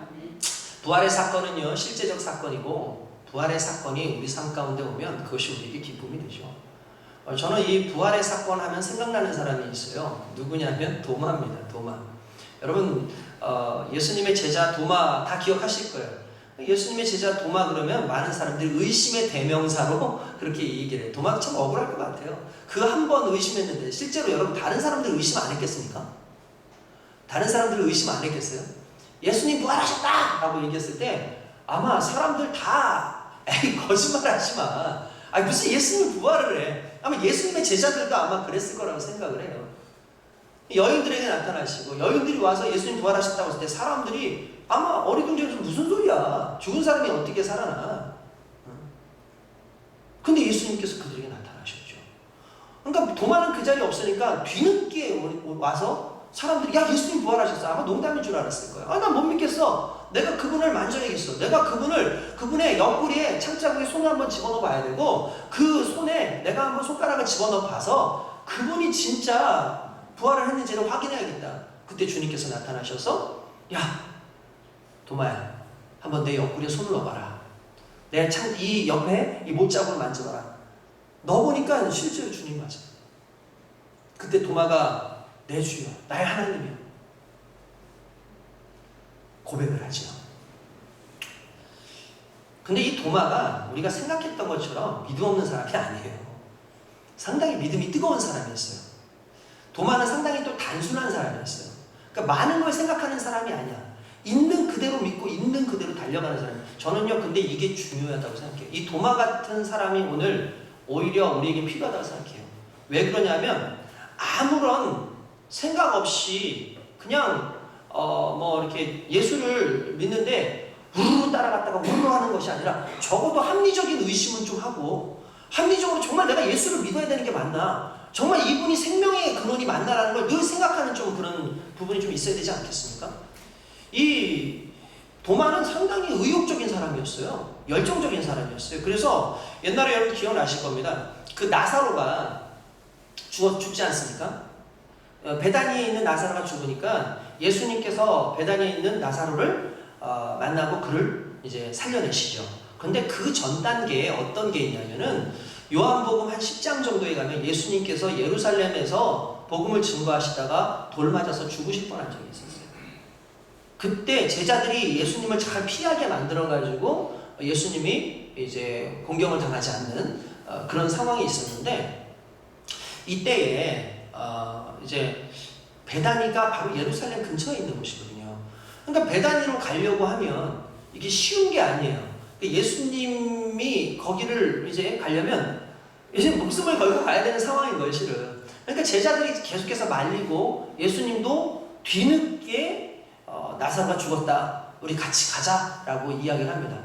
부활의 사건은요, 실제적 사건이고 부활의 사건이 우리 삶 가운데 오면 그것이 우리에게 기쁨이 되죠. 저는 이 부활의 사건 하면 생각나는 사람이 있어요. 누구냐면 도마입니다. 도마. 여러분 예수님의 제자 도마 다 기억하실 거예요. 예수님의 제자 도마 그러면 많은 사람들이 의심의 대명사로 그렇게 얘기를 해요. 도마도 참 억울할 것 같아요. 그 한 번 의심했는데 실제로 여러분 다른 사람들 의심 안 했겠습니까? 다른 사람들 의심 안 했겠어요? 예수님 부활하셨다! 라고 얘기했을 때 아마 사람들 다 에이 거짓말 하지 마. 아니 무슨 예수님 부활을 해. 아마 예수님의 제자들도 아마 그랬을 거라고 생각을 해요. 여인들에게 나타나시고 여인들이 와서 예수님 부활하셨다고 했을 때 사람들이 아마 어리둥절해서 무슨 소리야. 죽은 사람이 어떻게 살아나. 근데 예수님께서 그들에게 나타나셨죠. 그러니까 도마는 그 자리에 없으니까 뒤늦게 와서 사람들이 야 예수님 부활하셨어. 아마 농담인 줄 알았을 거예요. 난 못 믿겠어. 내가 그분을 만져야겠어. 내가 그분의 옆구리에 창자국에 손을 한번 집어넣어 봐야 되고 그 손에 내가 한번 손가락을 집어넣어 봐서 그분이 진짜 부활을 했는지를 확인해야겠다. 그때 주님께서 나타나셔서 야 도마야 한번 내 옆구리에 손을 넣어봐라. 내 이 옆에 이 못자국을 만져봐라. 넣어보니까 실제로 주님 맞아. 그때 도마가 내 주여 나의 하나님이여 고백을 하죠. 근데 이 도마가 우리가 생각했던 것처럼 믿음 없는 사람이 아니에요. 상당히 믿음이 뜨거운 사람이었어요. 도마는 상당히 또 단순한 사람이었어요. 그러니까 많은 걸 생각하는 사람이 아니야. 있는 그대로 믿고 있는 그대로 달려가는 사람이에요. 저는요 근데 이게 중요하다고 생각해요. 이 도마 같은 사람이 오늘 오히려 우리에게 필요하다고 생각해요. 왜 그러냐면 아무런 생각 없이 그냥 이렇게 예수를 믿는데 우르르 따라갔다가 우르르 하는 것이 아니라 적어도 합리적인 의심은 좀 하고 합리적으로 정말 내가 예수를 믿어야 되는 게 맞나? 정말 이분이 생명의 근원이 맞나라는 걸 늘 생각하는 좀 그런 부분이 좀 있어야 되지 않겠습니까? 이 도마는 상당히 의욕적인 사람이었어요. 열정적인 사람이었어요. 그래서 옛날에 여러분 기억나실 겁니다. 그 나사로가 죽지 않습니까? 베다니에 있는 나사로가 죽으니까 예수님께서 베다니에 있는 나사로를 만나고 그를 이제 살려내시죠. 근데 그 전 단계에 어떤 게 있냐면은 요한복음 한 10장 정도에 가면 예수님께서 예루살렘에서 복음을 증거하시다가 돌 맞아서 죽으실 뻔한 적이 있었어요. 그때 제자들이 예수님을 잘 피하게 만들어가지고 예수님이 이제 공경을 당하지 않는 그런 상황이 있었는데 이때에 이제 베다니가 바로 예루살렘 근처에 있는 곳이거든요. 그러니까 베다니로 가려고 하면 이게 쉬운 게 아니에요. 예수님이 거기를 이제 가려면 이제 목숨을 걸고 가야 되는 상황인 거예요, 실은. 그러니까 제자들이 계속해서 말리고 예수님도 뒤늦게 나사로가 죽었다. 우리 같이 가자라고 이야기를 합니다.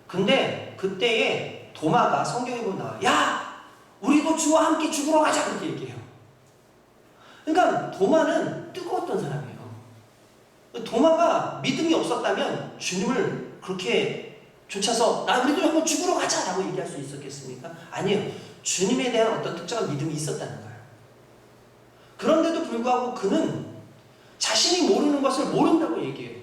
근데 그때에 도마가 성경에 보면 나와요. 야! 우리도 주와 함께 죽으러 가자! 그렇게 얘기해요. 그러니까 도마는 뜨거웠던 사람이에요. 도마가 믿음이 없었다면 주님을 그렇게 쫓아서 우리도 한번 죽으러 가자라고 얘기할 수 있었겠습니까? 아니에요. 주님에 대한 어떤 특정한 믿음이 있었다는 거예요. 그런데도 불구하고 그는 자신이 모르는 것을 모른다고 얘기해요.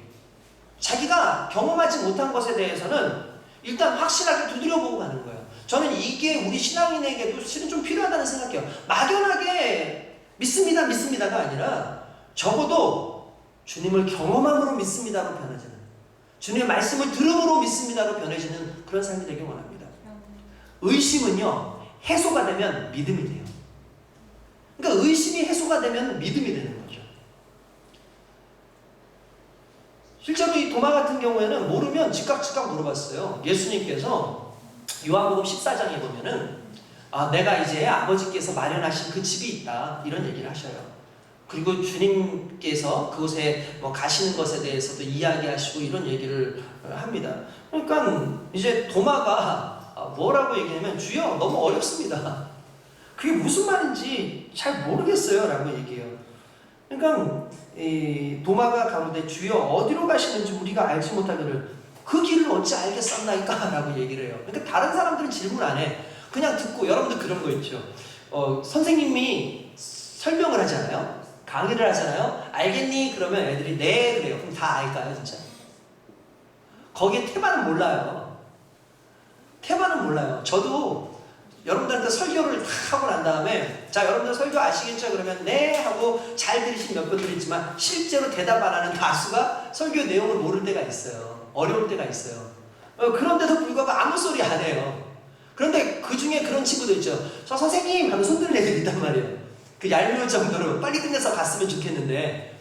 자기가 경험하지 못한 것에 대해서는 일단 확실하게 두드려보고 가는 거예요. 저는 이게 우리 신앙인에게도 실은 좀 필요하다는 생각해요. 막연하게 믿습니다가 아니라 적어도 주님을 경험함으로 믿습니다로 변해지는, 주님의 말씀을 들음으로 믿습니다로 변해지는 그런 삶이 되길 원합니다. 의심은요 해소가 되면 믿음이 돼요. 그러니까 의심이 해소가 되면 믿음이 되는 거죠. 실제로 이 도마 같은 경우에는 모르면 즉각 물어봤어요. 예수님께서 요한복음 14장에 보면은 내가 이제 아버지께서 마련하신 그 집이 있다 이런 얘기를 하셔요. 그리고 주님께서 그곳에 가시는 것에 대해서도 이야기하시고 이런 얘기를 합니다. 그러니까 이제 도마가 뭐라고 얘기하면 주여 너무 어렵습니다. 그게 무슨 말인지 잘 모르겠어요 라고 얘기해요. 그러니까 이 도마가 가로되 주여 어디로 가시는지 우리가 알지 못하기를 그 길을 어찌 알겠었나이까 라고 얘기를 해요. 그러니까 다른 사람들은 질문 안 해. 그냥 듣고, 여러분들 그런 거 있죠. 선생님이 설명을 하잖아요. 강의를 하잖아요. 알겠니? 그러면 애들이 네 그래요. 그럼 다 알까요 진짜? 거기에 테마는 몰라요. 테마는 몰라요. 저도 여러분들한테 설교를 다 하고 난 다음에 자 여러분들 설교 아시겠죠? 그러면 네 하고 잘 들으신 몇 분들 있지만 실제로 대답 안 하는 다수가 설교 내용을 모를 때가 있어요. 어려울 때가 있어요. 그런데도 불구하고 아무 소리 안 해요. 그런데 그 중에 그런 친구도 있죠. 저 선생님 하면 손드는 애들이 있단 말이에요. 그 얄미울 정도로 빨리 끝내서 갔으면 좋겠는데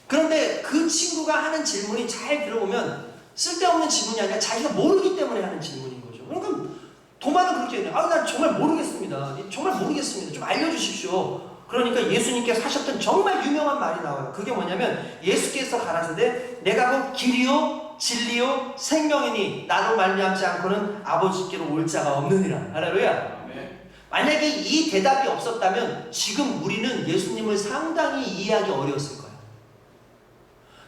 그런데 그 친구가 하는 질문이 잘 들어보면 쓸데없는 질문이 아니라 자기가 모르기 때문에 하는 질문인 거죠. 그러니까 도마는 그렇게 해요. 난 정말 모르겠습니다. 정말 모르겠습니다. 좀 알려주십시오. 그러니까 예수님께서 하셨던 정말 유명한 말이 나와요. 그게 뭐냐면 예수께서 가라사대 내가 곧 길이요 진리요 생명이니 나로 말미암지 않고는 아버지께로 올 자가 없느니라. 할렐루야. 만약에 이 대답이 없었다면 지금 우리는 예수님을 상당히 이해하기 어려웠을 거예요.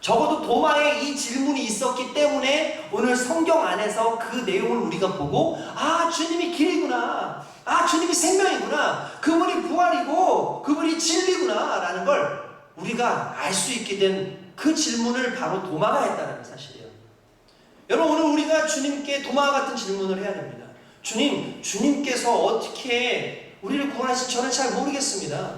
적어도 도마에 이 질문이 있었기 때문에 오늘 성경 안에서 그 내용을 우리가 보고 주님이 길이구나, 주님이 생명이구나, 그분이 부활이고 그분이 진리구나 라는 걸 우리가 알 수 있게 된 그 질문을 바로 도마가 했다는 사실이에요. 여러분 오늘 우리가 주님께 도마와 같은 질문을 해야 됩니다. 주님께서 어떻게 우리를 구원하실지 저는 잘 모르겠습니다.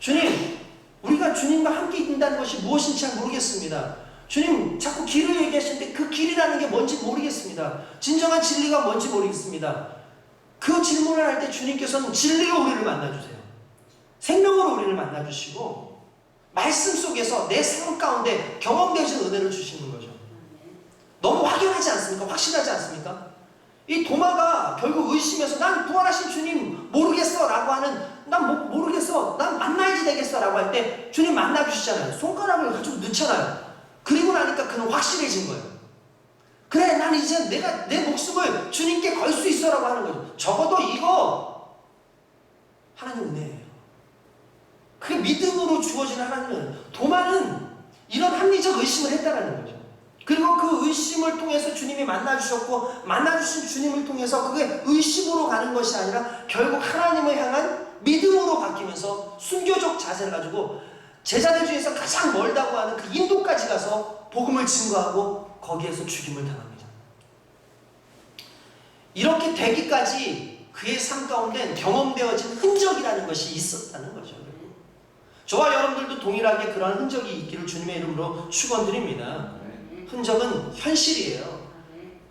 주님, 우리가 주님과 함께 있다는 것이 무엇인지 잘 모르겠습니다. 주님, 자꾸 길을 얘기하시는데 그 길이라는 게 뭔지 모르겠습니다. 진정한 진리가 뭔지 모르겠습니다. 그 질문을 할 때 주님께서는 진리로 우리를 만나주세요. 생명으로 우리를 만나주시고 말씀 속에서 내 삶 가운데 경험되신 은혜를 주시는 거죠. 너무 확연하지 않습니까? 확실하지 않습니까? 이 도마가 결국 의심해서 난 부활하신 주님 모르겠어 라고 하는 난 모르겠어 난 만나야지 되겠어 라고 할 때 주님 만나주시잖아요. 손가락을 가지고 넣잖아요. 그리고 나니까 그는 확실해진 거예요. 그래 난 이제 내가 내 목숨을 주님께 걸 수 있어 라고 하는 거죠. 적어도 이거 하나님 은혜예요. 그게 믿음으로 주어지는 하나님의 은혜. 도마는 이런 합리적 의심을 했다라는 거죠. 그리고 그 의심을 통해서 주님이 만나주셨고 만나주신 주님을 통해서 그게 의심으로 가는 것이 아니라 결국 하나님을 향한 믿음으로 바뀌면서 순교적 자세를 가지고 제자들 중에서 가장 멀다고 하는 그 인도까지 가서 복음을 증거하고 거기에서 죽임을 당합니다. 이렇게 되기까지 그의 삶 가운데 경험되어진 흔적이라는 것이 있었다는 거죠. 저와 여러분들도 동일하게 그러한 흔적이 있기를 주님의 이름으로 축원드립니다. 흔적은 현실이에요.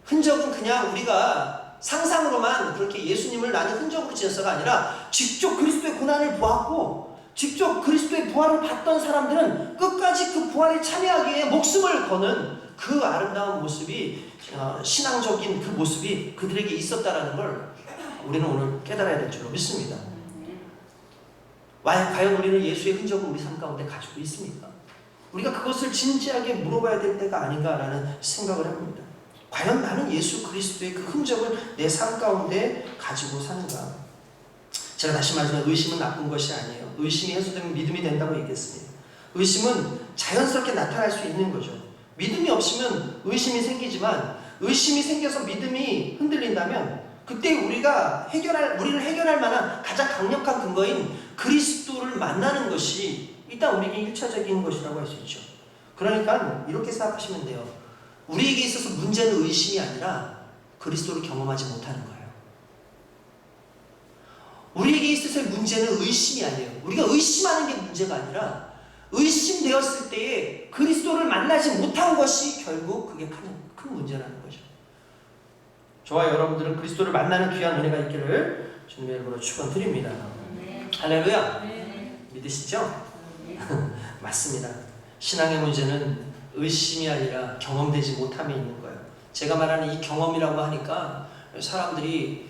흔적은 그냥 우리가 상상으로만 그렇게 예수님을 나는 흔적으로 지었어가 아니라 직접 그리스도의 고난을 보았고 직접 그리스도의 부활을 봤던 사람들은 끝까지 그 부활에 참여하기 위해 목숨을 거는 그 아름다운 모습이 신앙적인 그 모습이 그들에게 있었다라는 걸 우리는 오늘 깨달아야 될 줄로 믿습니다. 과연 우리는 예수의 흔적을 우리 삶 가운데 가지고 있습니까? 우리가 그것을 진지하게 물어봐야 될 때가 아닌가라는 생각을 합니다. 과연 나는 예수 그리스도의 그 흔적을 내 삶 가운데 가지고 사는가? 제가 다시 말하지만 의심은 나쁜 것이 아니에요. 의심이 해소되면 믿음이 된다고 얘기했습니다. 의심은 자연스럽게 나타날 수 있는 거죠. 믿음이 없으면 의심이 생기지만 의심이 생겨서 믿음이 흔들린다면 그때 우리를 해결할 만한 가장 강력한 근거인 그리스도를 만나는 것이 일단 우리에게 1차적인 것이라고 할 수 있죠. 그러니까 이렇게 생각하시면 돼요. 우리에게 있어서 문제는 의심이 아니라 그리스도를 경험하지 못하는 거예요. 우리에게 있어서의 문제는 의심이 아니에요. 우리가 의심하는 게 문제가 아니라 의심되었을 때에 그리스도를 만나지 못한 것이 결국 그게 큰 문제라는 거죠. 저와 여러분들은 그리스도를 만나는 귀한 은혜가 있기를 주님의 이름으로 축원드립니다. 할렐루야. 믿으시죠? 맞습니다. 신앙의 문제는 의심이 아니라 경험되지 못함에 있는 거예요. 제가 말하는 이 경험이라고 하니까 사람들이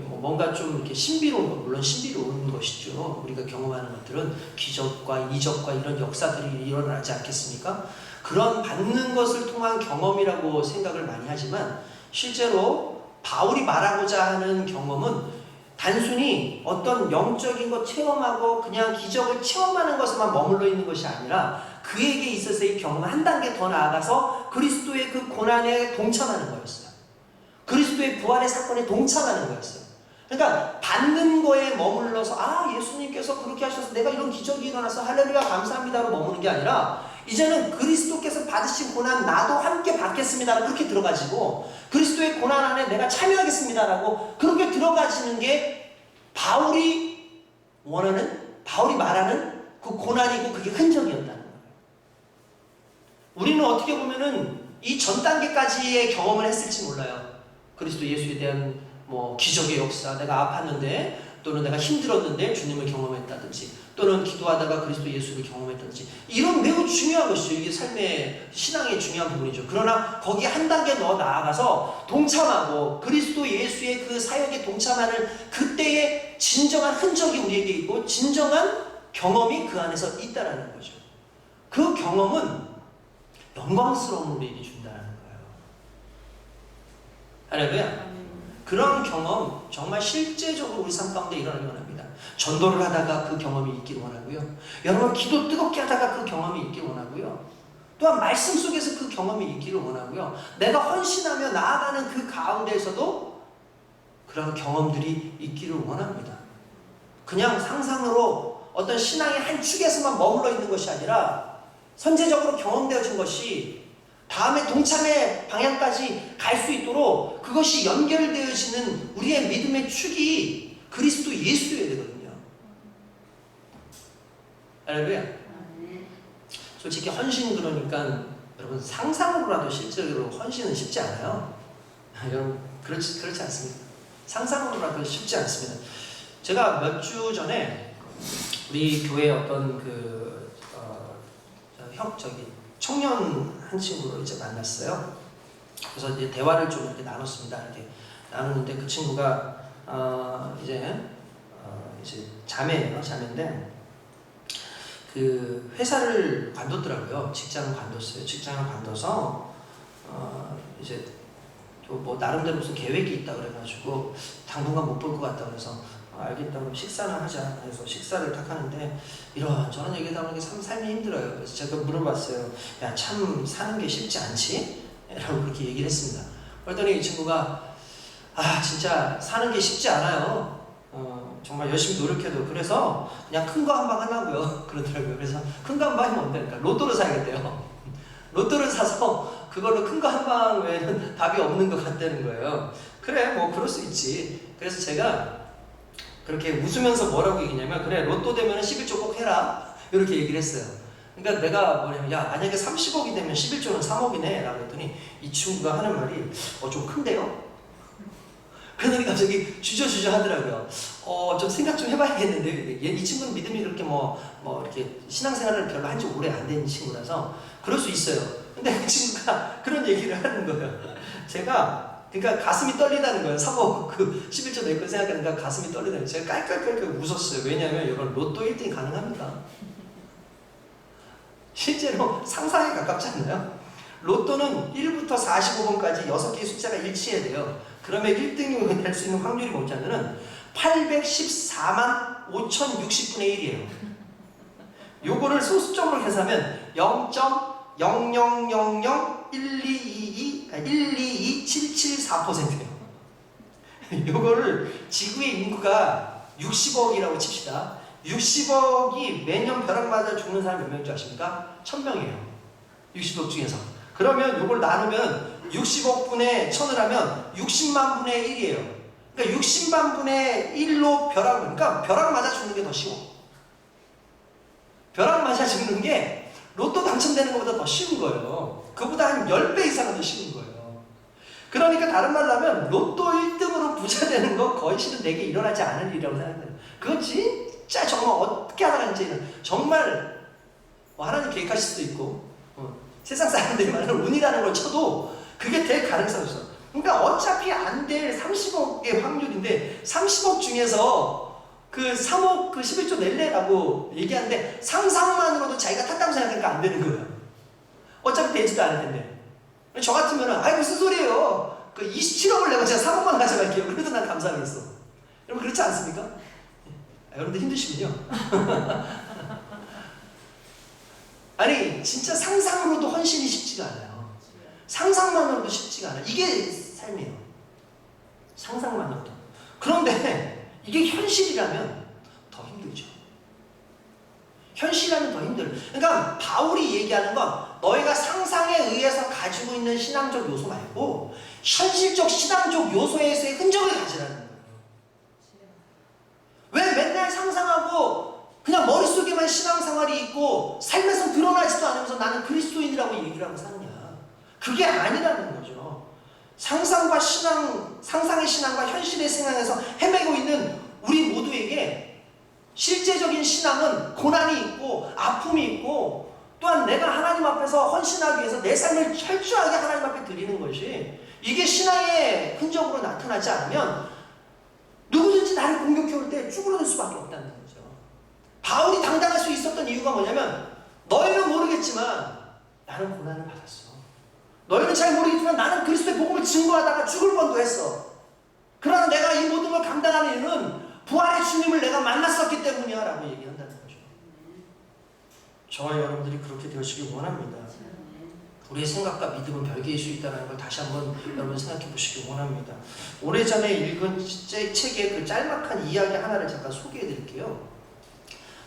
뭔가 좀 이렇게 신비로운 것, 물론 신비로운 것이죠. 우리가 경험하는 것들은 기적과 이적과 이런 역사들이 일어나지 않겠습니까? 그런 받는 것을 통한 경험이라고 생각을 많이 하지만 실제로 바울이 말하고자 하는 경험은 단순히 어떤 영적인 것 체험하고 그냥 기적을 체험하는 것에만 머물러 있는 것이 아니라 그에게 있어서의 경험은 한 단계 더 나아가서 그리스도의 그 고난에 동참하는 거였어요. 그리스도의 부활의 사건에 동참하는 거였어요. 그러니까 받는 거에 머물러서 예수님께서 그렇게 하셔서 내가 이런 기적이 일어나서 할렐루야 감사합니다로 머무는 게 아니라 이제는 그리스도께서 받으신 고난 나도 함께 받겠습니다라고 그렇게 들어가지고 그리스도의 고난 안에 내가 참여하겠습니다라고 그렇게 들어가지는 게 바울이 말하는 그 고난이고 그게 흔적이었다는 거예요. 우리는 어떻게 보면은 이 전 단계까지의 경험을 했을지 몰라요. 그리스도 예수에 대한 뭐 기적의 역사, 내가 아팠는데 또는 내가 힘들었는데 주님을 경험했다든지 또는 기도하다가 그리스도 예수를 경험했다든지 이런 매우 중요한 것이죠. 이게 삶의 신앙의 중요한 부분이죠. 그러나 거기에 한 단계 더 나아가서 동참하고 그리스도 예수의 그 사역에 동참하는 그때의 진정한 흔적이 우리에게 있고 진정한 경험이 그 안에서 있다라는 거죠. 그 경험은 영광스러운 우리에게 준다는 거예요. 할렐루야. 그런 경험 정말 실제적으로 우리 삶 가운데 일어나기 원합니다. 전도를 하다가 그 경험이 있기를 원하고요. 여러분 기도 뜨겁게 하다가 그 경험이 있기를 원하고요. 또한 말씀 속에서 그 경험이 있기를 원하고요. 내가 헌신하며 나아가는 그 가운데에서도 그런 경험들이 있기를 원합니다. 그냥 상상으로 어떤 신앙의 한 축에서만 머물러 있는 것이 아니라 선제적으로 경험되어진 것이 다음에 동참의 방향까지 갈 수 있도록 그것이 연결되어지는 우리의 믿음의 축이 그리스도 예수여야 되거든요. 할렐루야. 솔직히 헌신 그러니까 여러분 상상으로라도 실제로 헌신은 쉽지 않아요. 여러분 그렇지 않습니다. 상상으로라도 쉽지 않습니다. 제가 몇 주 전에 우리 교회 어떤 청년 한 친구를 이제 만났어요. 그래서 이제 대화를 좀 이렇게 나눴습니다. 이렇게 나누는데 그 친구가 이제 자매인데 그 회사를 관뒀더라고요. 직장을 관뒀어요. 직장을 관둬서 이제 또 뭐 나름대로 무슨 계획이 있다 그래가지고 당분간 못 볼 것 같다 그래서 알겠다 그럼 식사나 하자 해서 식사를 딱 하는데 이런저런 얘기다 보니까 참 삶이 힘들어요. 그래서 제가 물어봤어요. 야 참 사는 게 쉽지 않지? 라고 그렇게 얘기를 했습니다. 그랬더니 이 친구가 진짜 사는 게 쉽지 않아요. 정말 열심히 노력해도 그래서 그냥 큰 거 한 방 하려고요. 그러더라고요. 그래서 큰 거 한 방이 뭔데? 그러니까 로또를 사야겠대요. 로또를 사서 그걸로 큰 거 한 방 외에는 답이 없는 것 같다는 거예요. 그래 뭐 그럴 수 있지. 그래서 제가 그렇게 웃으면서 뭐라고 얘기냐면 그래 로또 되면 11조 꼭 해라 이렇게 얘기를 했어요. 그러니까 내가 뭐냐면 야 만약에 30억이 되면 11조는 3억이네 라고 했더니 이 친구가 하는 말이 좀 큰데요? 그러더니 갑자기 주저주저 하더라고요. 좀 생각 좀 해봐야겠는데 이 친구는 믿음이 그렇게 뭐 이렇게 신앙생활을 별로 한 지 오래 안 된 친구라서 그럴 수 있어요. 근데 그 친구가 그런 얘기를 하는 거예요. 그러니까 가슴이 떨리다는 거예요. 3억 그 11조 낼 걸 생각하니까 가슴이 떨리다는 거예요. 제가 깔깔깔깔 웃었어요. 왜냐하면 이런 로또 1등이 가능합니다. 실제로 상상에 가깝지 않나요? 로또는 1부터 45번까지 6개의 숫자가 일치해야 돼요. 그러면 1등이 될 수 있는 확률이 뭐냐면은 814만 5060분의 1이에요. 요거를 소수점으로 계산하면 0.0001227774%예요. 요거를 지구의 인구가 60억이라고 칩시다. 60억이 매년 벼락 맞아 죽는 사람 몇 명인 줄 아십니까? 1000명이에요. 60억 중에서. 그러면 요걸 나누면 60억 분의 1000을 하면 60만 분의 1이에요. 그러니까 60만 분의 1로 그러니까 벼락 맞아 죽는 게 더 쉬워. 벼락 맞아 죽는 게 로또 당첨되는 것보다 더 쉬운 거예요. 그보다 한 10배 이상은 더 쉬운 거예요. 그러니까 다른 말로 하면 로또 1등으로 부자 되는 거 거의 실은 내게 일어나지 않을 일이라고 생각해요. 그건 진짜 정말 어떻게 하다가인지는 정말 하나님 계획하실 수도 있고 세상 사람들이 말하는 운이라는 걸 쳐도 그게 될 가능성이 있어. 그러니까 어차피 안 될 30억의 확률인데 30억 중에서 그 3억 그 11조 낼래라고 얘기하는데 상상만으로도 자기가 탔다고 생각하니까 안 되는 거예요. 어차피 되지도 않을 텐데. 저 같으면은 아이 무슨 소리예요. 그 27억을 내고 제가 3억만 가져갈게요. 그래도 난 감사하겠어. 여러분 그렇지 않습니까? 여러분들 힘드시군요. 아니 진짜 상상으로도 헌신이 쉽지가 않아요. 상상만으로도 쉽지가 않아요. 이게 삶이에요. 상상만으로도. 그런데 이게 현실이라면 더 힘들죠. 현실하면 더 힘들어요. 그러니까 바울이 얘기하는 건 너희가 상상에 의해서 가지고 있는 신앙적 요소 말고 현실적 신앙적 요소에서의 흔적을 가지라는 거예요. 왜 맨날 상상하고 그냥 머릿속에만 신앙생활이 있고 삶에서 드러나지도 않으면서 나는 그리스도인이라고 얘기를 하고 사느냐. 그게 아니라는 거죠. 상상과 신앙, 상상의 신앙과 현실의 신앙에서 헤매고 있는 우리 모두에게 실제적인 신앙은 고난이 있고 아픔이 있고 또한 내가 하나님 앞에서 헌신하기 위해서 내 삶을 철저하게 하나님 앞에 드리는 것이 이게 신앙의 흔적으로 나타나지 않으면 누구든지 나를 공격해 올 때 쭈그러들 수밖에 없다는 거죠. 바울이 당당할 수 있었던 이유가 뭐냐면 너희는 모르겠지만 나는 고난을 받았어. 너희는 잘 모르겠지만 나는 그리스도의 복음을 증거하다가 죽을 뻔도 했어. 그러나 내가 이 모든 걸 감당하는 이유는 부활의 주님을 내가 만났었기 때문이야 라고 얘기한다는 거죠. 저와 여러분들이 그렇게 되시길 원합니다. 우리의 생각과 믿음은 별개일 수 있다는 걸 다시 한번 여러분 생각해 보시기 원합니다. 오래전에 읽은 책의 그 짤막한 이야기 하나를 잠깐 소개해 드릴게요.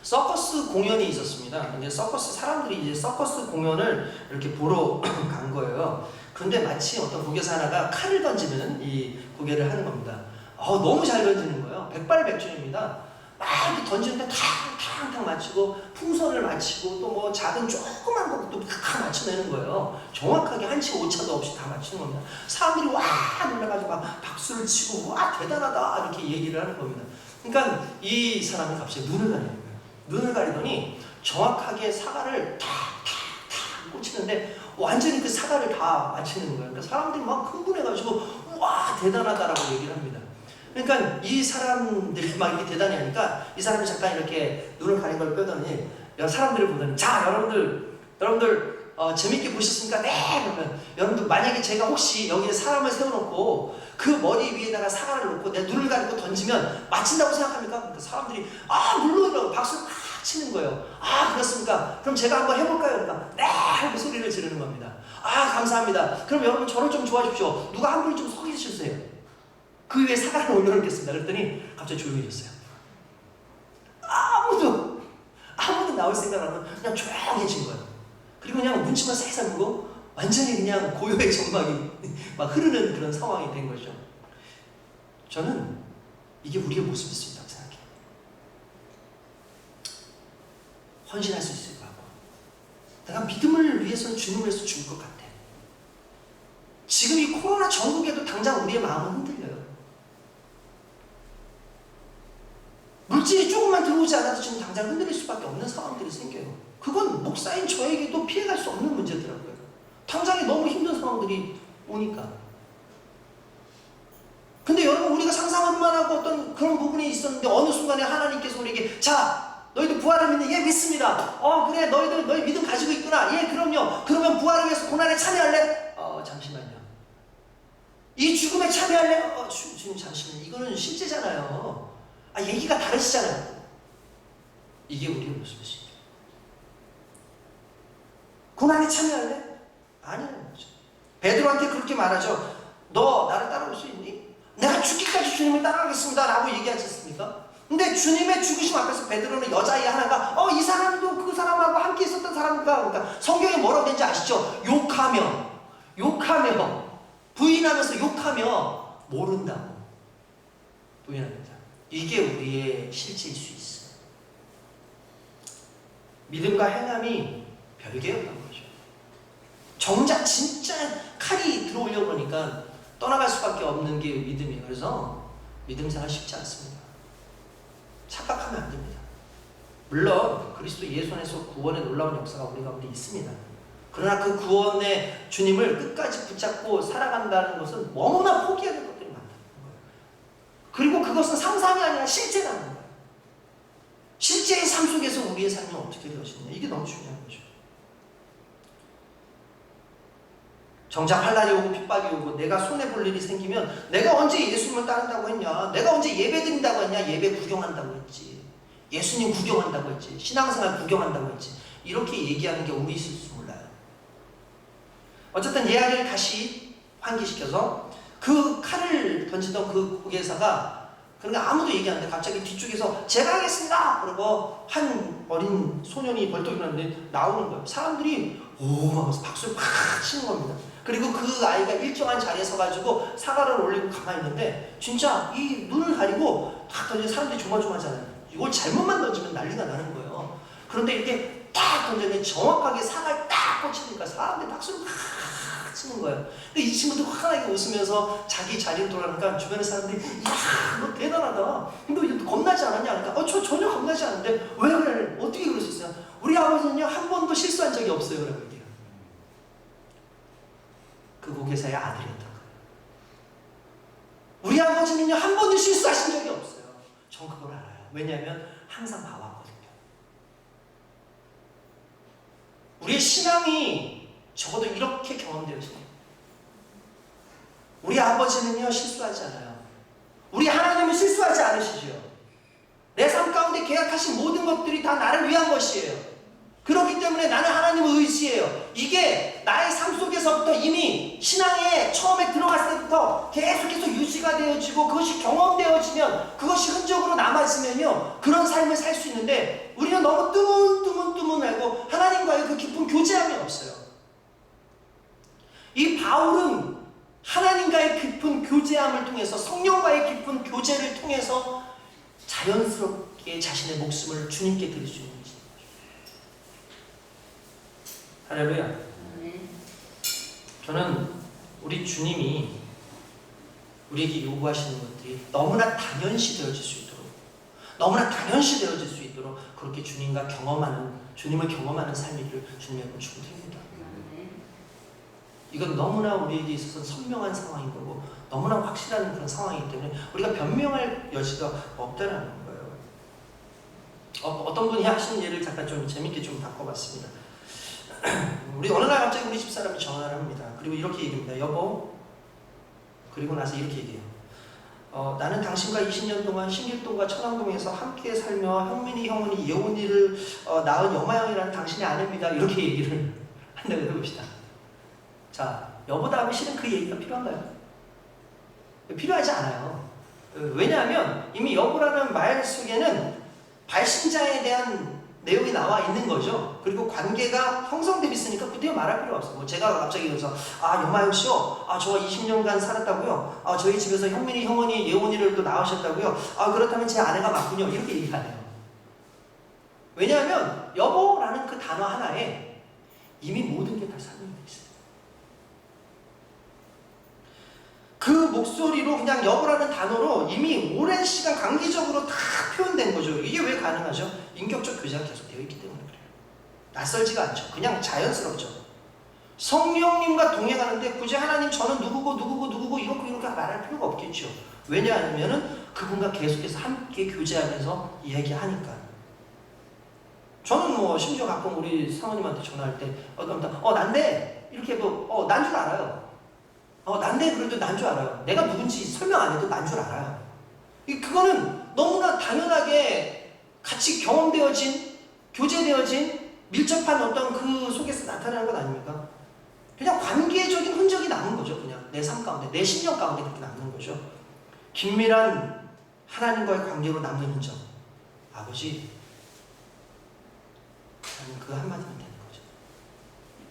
서커스 공연이 있었습니다. 근데 서커스 사람들이 이제 서커스 공연을 이렇게 보러 간 거예요. 근데 마치 어떤 고개사 하나가 칼을 던지는 이 고개를 하는 겁니다. 너무 잘 던지는 거예요. 백발백중입니다. 막 이렇게 던지는데 탕탕탕 맞추고 풍선을 맞추고 또 뭐 작은 조그만 것도 다 맞춰내는 거예요. 정확하게 한치 오차도 없이 다 맞추는 겁니다. 사람들이 와 놀라가지고 막 박수를 치고 와 대단하다 이렇게 얘기를 하는 겁니다. 그러니까 이 사람이 갑자기 눈을 가리는 거예요. 눈을 가리더니 정확하게 사과를 탁탁탁 꽂히는데 완전히 그 사과를 다 맞추는 거예요. 그러니까 사람들이 막 흥분해가지고 와 대단하다라고 얘기를 합니다. 그러니까 이 사람들이 막 이렇게 대단히 하니까 이 사람이 잠깐 이렇게 눈을 가린 걸 빼더니 사람들을 보더니 자 여러분들 재밌게 보셨습니까? 네! 그러면 여러분들 만약에 제가 혹시 여기에 사람을 세워놓고 그 머리 위에다가 사과를 놓고 내 눈을 가리고 던지면 맞힌다고 생각합니까? 그러니까 사람들이 물론이라고 박수를 팍 치는 거예요. 그렇습니까? 그럼 제가 한번 해볼까요? 그러니까 네! 하고 소리를 지르는 겁니다. 감사합니다. 그럼 여러분 저를 좀 도와주십시오. 누가 한 분이 좀 서 계셔주세요. 그 위에 사과를 올려놓겠습니다. 그랬더니 갑자기 조용해졌어요. 아무도 나올 생각 안 하면 그냥 조용해진 거예요. 그리고 그냥 눈치만 살살 보고 완전히 그냥 고요의 전막이 막 흐르는 그런 상황이 된 거죠. 저는 이게 우리의 모습일 수 있다고 생각해요. 헌신할 수 있을 것 같고 내가 믿음을 위해서는 주님을 위해서 죽을 것 같아. 지금 이 코로나 전국에도 당장 우리의 마음은 흔들려요. 물질이 조금만 들어오지 않아도 지금 당장 흔들릴 수밖에 없는 상황들이 생겨요. 그건 목사인 저에게도 피해갈 수 없는 문제더라고요. 당장에 너무 힘든 상황들이 오니까. 근데 여러분 우리가 상상만 하고 어떤 그런 부분이 있었는데 어느 순간에 하나님께서 우리에게 자 너희들 부활을 믿는 예 믿습니다. 그래 너희 믿음 가지고 있구나. 예 그럼요. 그러면 부활을 위해서 고난에 참여할래? 잠시만요. 이 죽음에 참여할래? 주님 잠시만요. 이거는 실제잖아요. 얘기가 다르시잖아요. 이게 우리의 모습이죠. 고난에 참여할래? 아니라는 거죠. 베드로한테 그렇게 말하죠. 너 나를 따라올 수 있니? 내가 죽기까지 주님을 따라가겠습니다 라고 얘기하지 않습니까? 근데 주님의 죽으심 앞에서 베드로는 여자아이 하나가 이 사람도 그 사람하고 함께 있었던 사람인가? 그러니까 성경에 뭐라고 되는지 아시죠? 욕하며 부인하면서 욕하며 모른다고 부인합니다. 이게 우리의 실제일 수 있어요. 믿음과 행함이 별개였던 거죠. 정작 진짜 칼이 들어오려고 그러니까 떠나갈 수밖에 없는 게 믿음이에요. 그래서 믿음 생활 쉽지 않습니다. 착각하면 안 됩니다. 물론 그리스도 예수 안에서 구원의 놀라운 역사가 우리 가운데 있습니다. 그러나 그 구원의 주님을 끝까지 붙잡고 살아간다는 것은 너무나 포기해야 될 것들이 많다는 거예요. 그리고 그것은 상상이 아니라 실제라는 거예요. 실제의 삶 속에서 우리의 삶이 어떻게 되어지느냐 이게 너무 중요한 거죠. 정작 환난이 오고 핍박이 오고 내가 손해볼 일이 생기면 내가 언제 예수님을 따른다고 했냐, 내가 언제 예배 드린다고 했냐, 예배 구경한다고 했지, 예수님 구경한다고 했지, 신앙생활 구경한다고 했지, 이렇게 얘기하는 게 우리 있을 줄 몰라요. 어쨌든 이야기를 다시 환기시켜서 그 칼을 던지던 그 고개사가 그러니까 아무도 얘기 안 돼. 갑자기 뒤쪽에서 제가 하겠습니다! 그러고 한 어린 소년이 벌떡 일어났는데 나오는 거예요. 사람들이 오 하면서 박수를 팍 치는 겁니다. 그리고 그 아이가 일정한 자리에 서가지고 사과를 올리고 가만히 있는데 진짜 이 눈을 가리고 탁 던지면 사람들이 조마조마하잖아요. 이걸 잘못만 던지면 난리가 나는 거예요. 그런데 이렇게 딱 던졌는데 정확하게 사과에 딱 꽂히니까 사람들이 박수를 팍 치는 거예요. 근데 이 친구도 환하게 웃으면서 자기 자리로 돌아가니까 주변의 사람들이 이야 너 대단하다. 근데 너 겁나지 않았냐? 그러니까 저 전혀 겁나지 않는데 왜 그래? 어떻게 그럴 수 있어요? 우리 아버지는요 한 번도 실수한 적이 없어요. 라고 얘기해요. 그 고개사의 아들이었던 거예요. 우리 아버지는요 한 번도 실수하신 적이 없어요. 전 그걸 알아요. 왜냐하면 항상 봐왔거든요. 우리의 신앙이 적어도 이렇게 경험되어지네요. 우리 아버지는요 실수하지 않아요. 우리 하나님은 실수하지 않으시죠. 내 삶 가운데 계약하신 모든 것들이 다 나를 위한 것이에요. 그렇기 때문에 나는 하나님을 의지해요. 이게 나의 삶 속에서부터 이미 신앙에 처음에 들어갔을 때부터 계속해서 유지가 되어지고 그것이 경험되어지면 그것이 흔적으로 남아지면요 그런 삶을 살 수 있는데 우리는 너무 뜨문뜨문하고 하나님과의 그 깊은 교제함이 없어요. 이 바울은 하나님과의 깊은 교제함을 통해서 성령과의 깊은 교제를 통해서 자연스럽게 자신의 목숨을 주님께 드릴 수 있는 거죠. 할렐루야. 저는 우리 주님이 우리에게 요구하시는 것들이 너무나 당연시 되어질 수 있도록 그렇게 주님을 경험하는 삶이기를 주님의 축복드립니다. 이건 너무나 우리에게 있어서 선명한 상황인 거고 너무나 확실한 그런 상황이기 때문에 우리가 변명할 여지가 없다는 거예요. 어떤 분이 하시는 예를 잠깐 좀 재밌게 좀 바꿔봤습니다. 우리 어느 날 갑자기 우리 집사람이 전화를 합니다. 그리고 이렇게 얘기합니다. 여보, 그리고 나서 이렇게 얘기해요. 나는 당신과 20년 동안 신길동과 천왕동에서 함께 살며 형민이 형은이 예원이를 낳은 여마형이라는 당신의 아내입니다. 이렇게 얘기를 한다고 해봅시다. 자, 여보 다음에 실은 그 얘기가 필요한가요? 필요하지 않아요. 왜냐하면 이미 여보라는 말 속에는 발신자에 대한 내용이 나와 있는 거죠. 그리고 관계가 형성되어 있으니까 그때 말할 필요가 없어요. 뭐 제가 갑자기 여기서 여마영 씨요. 저와 20년간 살았다고요. 저희 집에서 형민이 형원이 예원이를 또 낳으셨다고요. 그렇다면 제 아내가 맞군요. 이렇게 얘기 안 해요. 왜냐하면 여보라는 그 단어 하나에 이미 모든 게 다 설명되어 있어요. 그 목소리로 그냥 여보라는 단어로 이미 오랜 시간 강기적으로 다 표현된 거죠. 이게 왜 가능하죠? 인격적 교제가 계속 되어 있기 때문에 그래요. 낯설지가 않죠. 그냥 자연스럽죠. 성령님과 동행하는데 굳이 하나님 저는 누구고 이렇게 말할 필요가 없겠죠. 왜냐하면 그분과 계속해서 함께 교제하면서 이야기하니까. 저는 뭐 심지어 가끔 우리 사모님한테 전화할 때 난데 이렇게 해도 난 줄 알아요. 난데 그래도 난 줄 알아요. 내가 누군지 설명 안 해도 난 줄 알아요. 그거는 너무나 당연하게 같이 경험되어진, 교제되어진, 밀접한 어떤 그 속에서 나타나는 것 아닙니까? 그냥 관계적인 흔적이 남은 거죠. 그냥 내 삶 가운데, 내 심령 가운데 그렇게 남는 거죠. 긴밀한 하나님과의 관계로 남는 흔적. 아버지, 나는 그 한마디면 되는 거죠.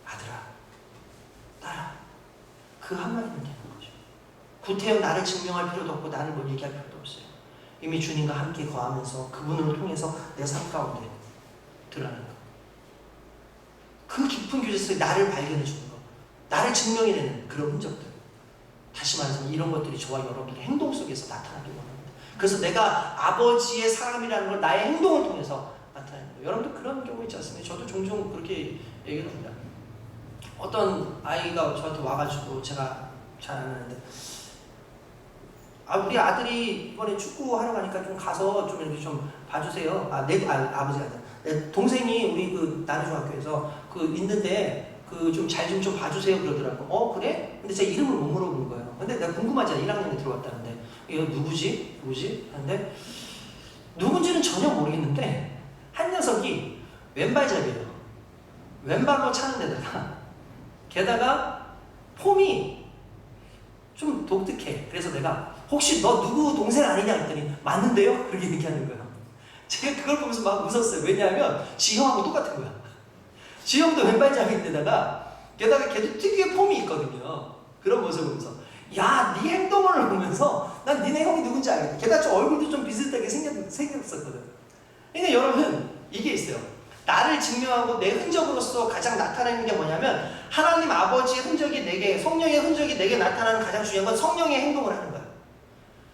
아들아, 딸아. 그 한마디면 되는 거죠. 구태여 나를 증명할 필요도 없고 나를 뭘 얘기할 필요도 없어요. 이미 주님과 함께 거하면서 그분을 통해서 내 삶 가운데 드러나는 거. 그 깊은 교제 속에 나를 발견해 주는 거. 나를 증명해내는 그런 흔적들. 다시 말해서 이런 것들이 저와 여러분들의 행동 속에서 나타나길 원합니다. 그래서 내가 아버지의 사람이라는 걸 나의 행동을 통해서 나타내는 거예요. 여러분도 그런 경우 있지 않습니까? 저도 종종 그렇게 얘기를 합니다. 어떤 아이가 저한테 와가지고 제가 잘 아는데 우리 아들이 이번에 축구하러 가니까 좀 가서 좀 이렇게 좀 봐주세요. 아버지가 아니라 내 동생이 우리 그 나누중학교에서 있는데 좀 잘 좀 봐주세요 그러더라고. 그래? 근데 제가 이름을 못 물어보는 거예요. 근데 내가 궁금하잖아. 1학년에 들어갔다는데 이거 누구지? 하는데 누군지는 전혀 모르겠는데 한 녀석이 왼발잡이에요. 왼발로 차는 데다가 게다가 폼이 좀 독특해. 그래서 내가 혹시 너 누구 동생 아니냐 했더니 맞는데요? 그렇게 얘기하는 거예요. 제가 그걸 보면서 막 웃었어요. 왜냐하면 지형하고 똑같은 거야. 지형도 왼발잡이인데다가 게다가 걔도 특유의 폼이 있거든요. 그런 모습을 보면서 야, 네 행동을 보면서 난 니네 형이 누군지 알겠다. 게다가 좀 얼굴도 좀 비슷하게 생겼었거든. 그러니까 여러분 이게 있어요. 나를 증명하고 내 흔적으로서 가장 나타나는 게 뭐냐면 하나님 아버지의 흔적이 내게, 성령의 흔적이 내게 나타나는 가장 중요한 건 성령의 행동을 하는 거예요.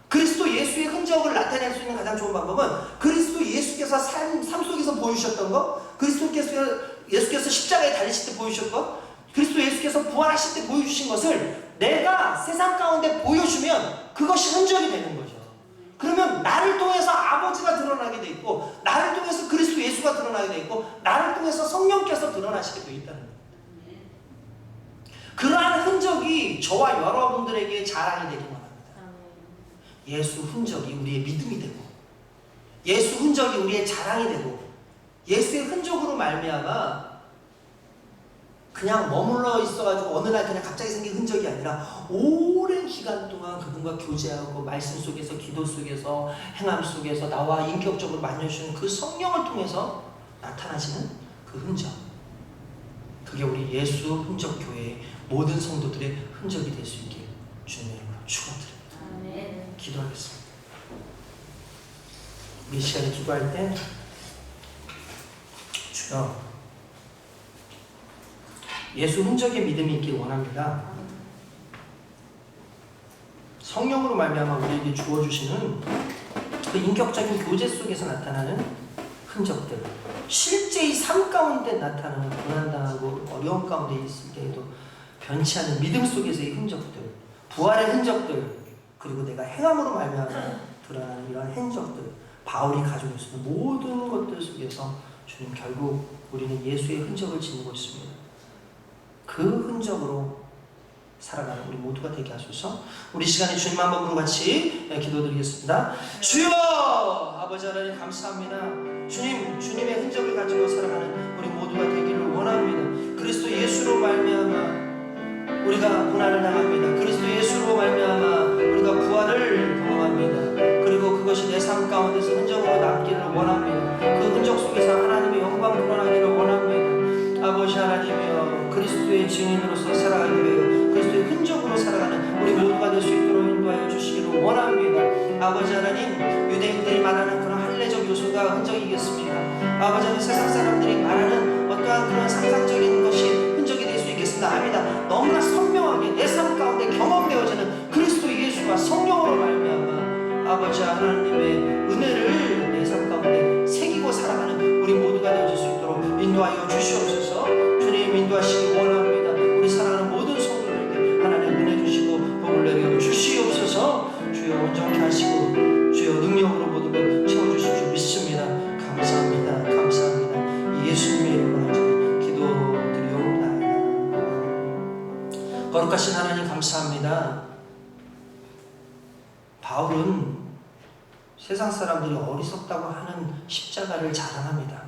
그리스도 예수의 흔적을 나타낼 수 있는 가장 좋은 방법은 그리스도 예수께서 삶 속에서 보여주셨던 것, 예수께서 십자가에 달리실 때 보여주셨던 것, 그리스도 예수께서 부활하실 때 보여주신 것을 내가 세상 가운데 보여주면 그것이 흔적이 되는 거죠. 그러면 나를 통해서 아버지가 드러나게 돼 있고, 나를 통해서 그리스도 예수가 드러나게 돼 있고, 나를 통해서 성령께서 드러나시게 돼 있다는 거예요. 그러한 흔적이 저와 여러분들에게 자랑이 되기 원합니다. 예수 흔적이 우리의 믿음이 되고, 예수 흔적이 우리의 자랑이 되고, 예수의 흔적으로 말미암아 그냥 머물러 있어가지고 어느 날 그냥 갑자기 생긴 흔적이 아니라 오랜 기간 동안 그분과 교제하고 말씀 속에서, 기도 속에서, 행함 속에서 나와 인격적으로 만져주는 그 성령을 통해서 나타나시는 그 흔적, 그게 우리 예수 흔적 교회의 모든 성도들의 흔적이 될 수 있길 주님의 이름으로 축원드립니다. 기도하겠습니다. 우리 시간에 기도할 때 주여, 예수 흔적의 믿음이 있길 원합니다. 성령으로 말미암아 우리에게 주어주시는 그 인격적인 교제 속에서 나타나는 흔적들, 실제의 삶 가운데 나타나는 고난당하고 어려움 가운데 있을 때에도 변치 않는 믿음 속에서의 흔적들, 부활의 흔적들, 그리고 내가 행함으로 말미암아 드러나는 이러한 흔적들, 바울이 가지고 있는 모든 것들 속에서 주님, 결국 우리는 예수의 흔적을 지니고 있습니다. 그 흔적으로 살아가는 우리 모두가 되게 하소서. 우리 시간에 주님 한 번으로 같이 기도드리겠습니다. 주여, 아버지 하나님 감사합니다. 주님, 주님의 흔적을 가지고 살아가는 우리 모두가 되기를 원합니다. 그리스도 예수로 말미암아 우리가 고난을 당합니다. 그리스도 예수로 말미암아 우리가 부활을 경험합니다. 그리고 그것이 내 삶 가운데서 흔적으로 남기를 원합니다. 그 흔적 속에서 하나님의 영광 드러나기를 원합니다. 아버지 하나님이여, 그리스도의 증인으로서 살아가기 위해 그리스도의 흔적으로 살아가는 우리 모두가 될 수 있도록 인도하여 주시기를 원합니다. 아버지 하나님, 유대인들이 말하는 그런 할례적 요소가 흔적이겠습니까? 아버지 하나님, 세상 사람들이 말하는 어떠한 그런 상상적인 것이 흔적이 될 수 있겠습니다. 아니다. 너무나 선명하게 내 삶 가운데 경험되어지는 그리스도 예수와 성령으로 말미암아 아버지 하나님의 은혜를 내 삶 가운데 새기고 살아가는 우리 모두가 되어질 수 있도록 인도하여 주시옵소서. 주님, 인도하시기 원합니다. 우리 사랑하는 모든 성도들에게 하나님 은혜 주시고 복을 내려 주시옵소서. 주여 온전케 하시고 주여 능력으로 모두를 채워주실 줄 믿습니다. 감사합니다. 감사합니다. 예수님의 이름으로 기도드리옵나이다. 거룩하신 하나님 감사합니다. 바울은 세상 사람들이 어리석다고 하는 십자가를 자랑합니다.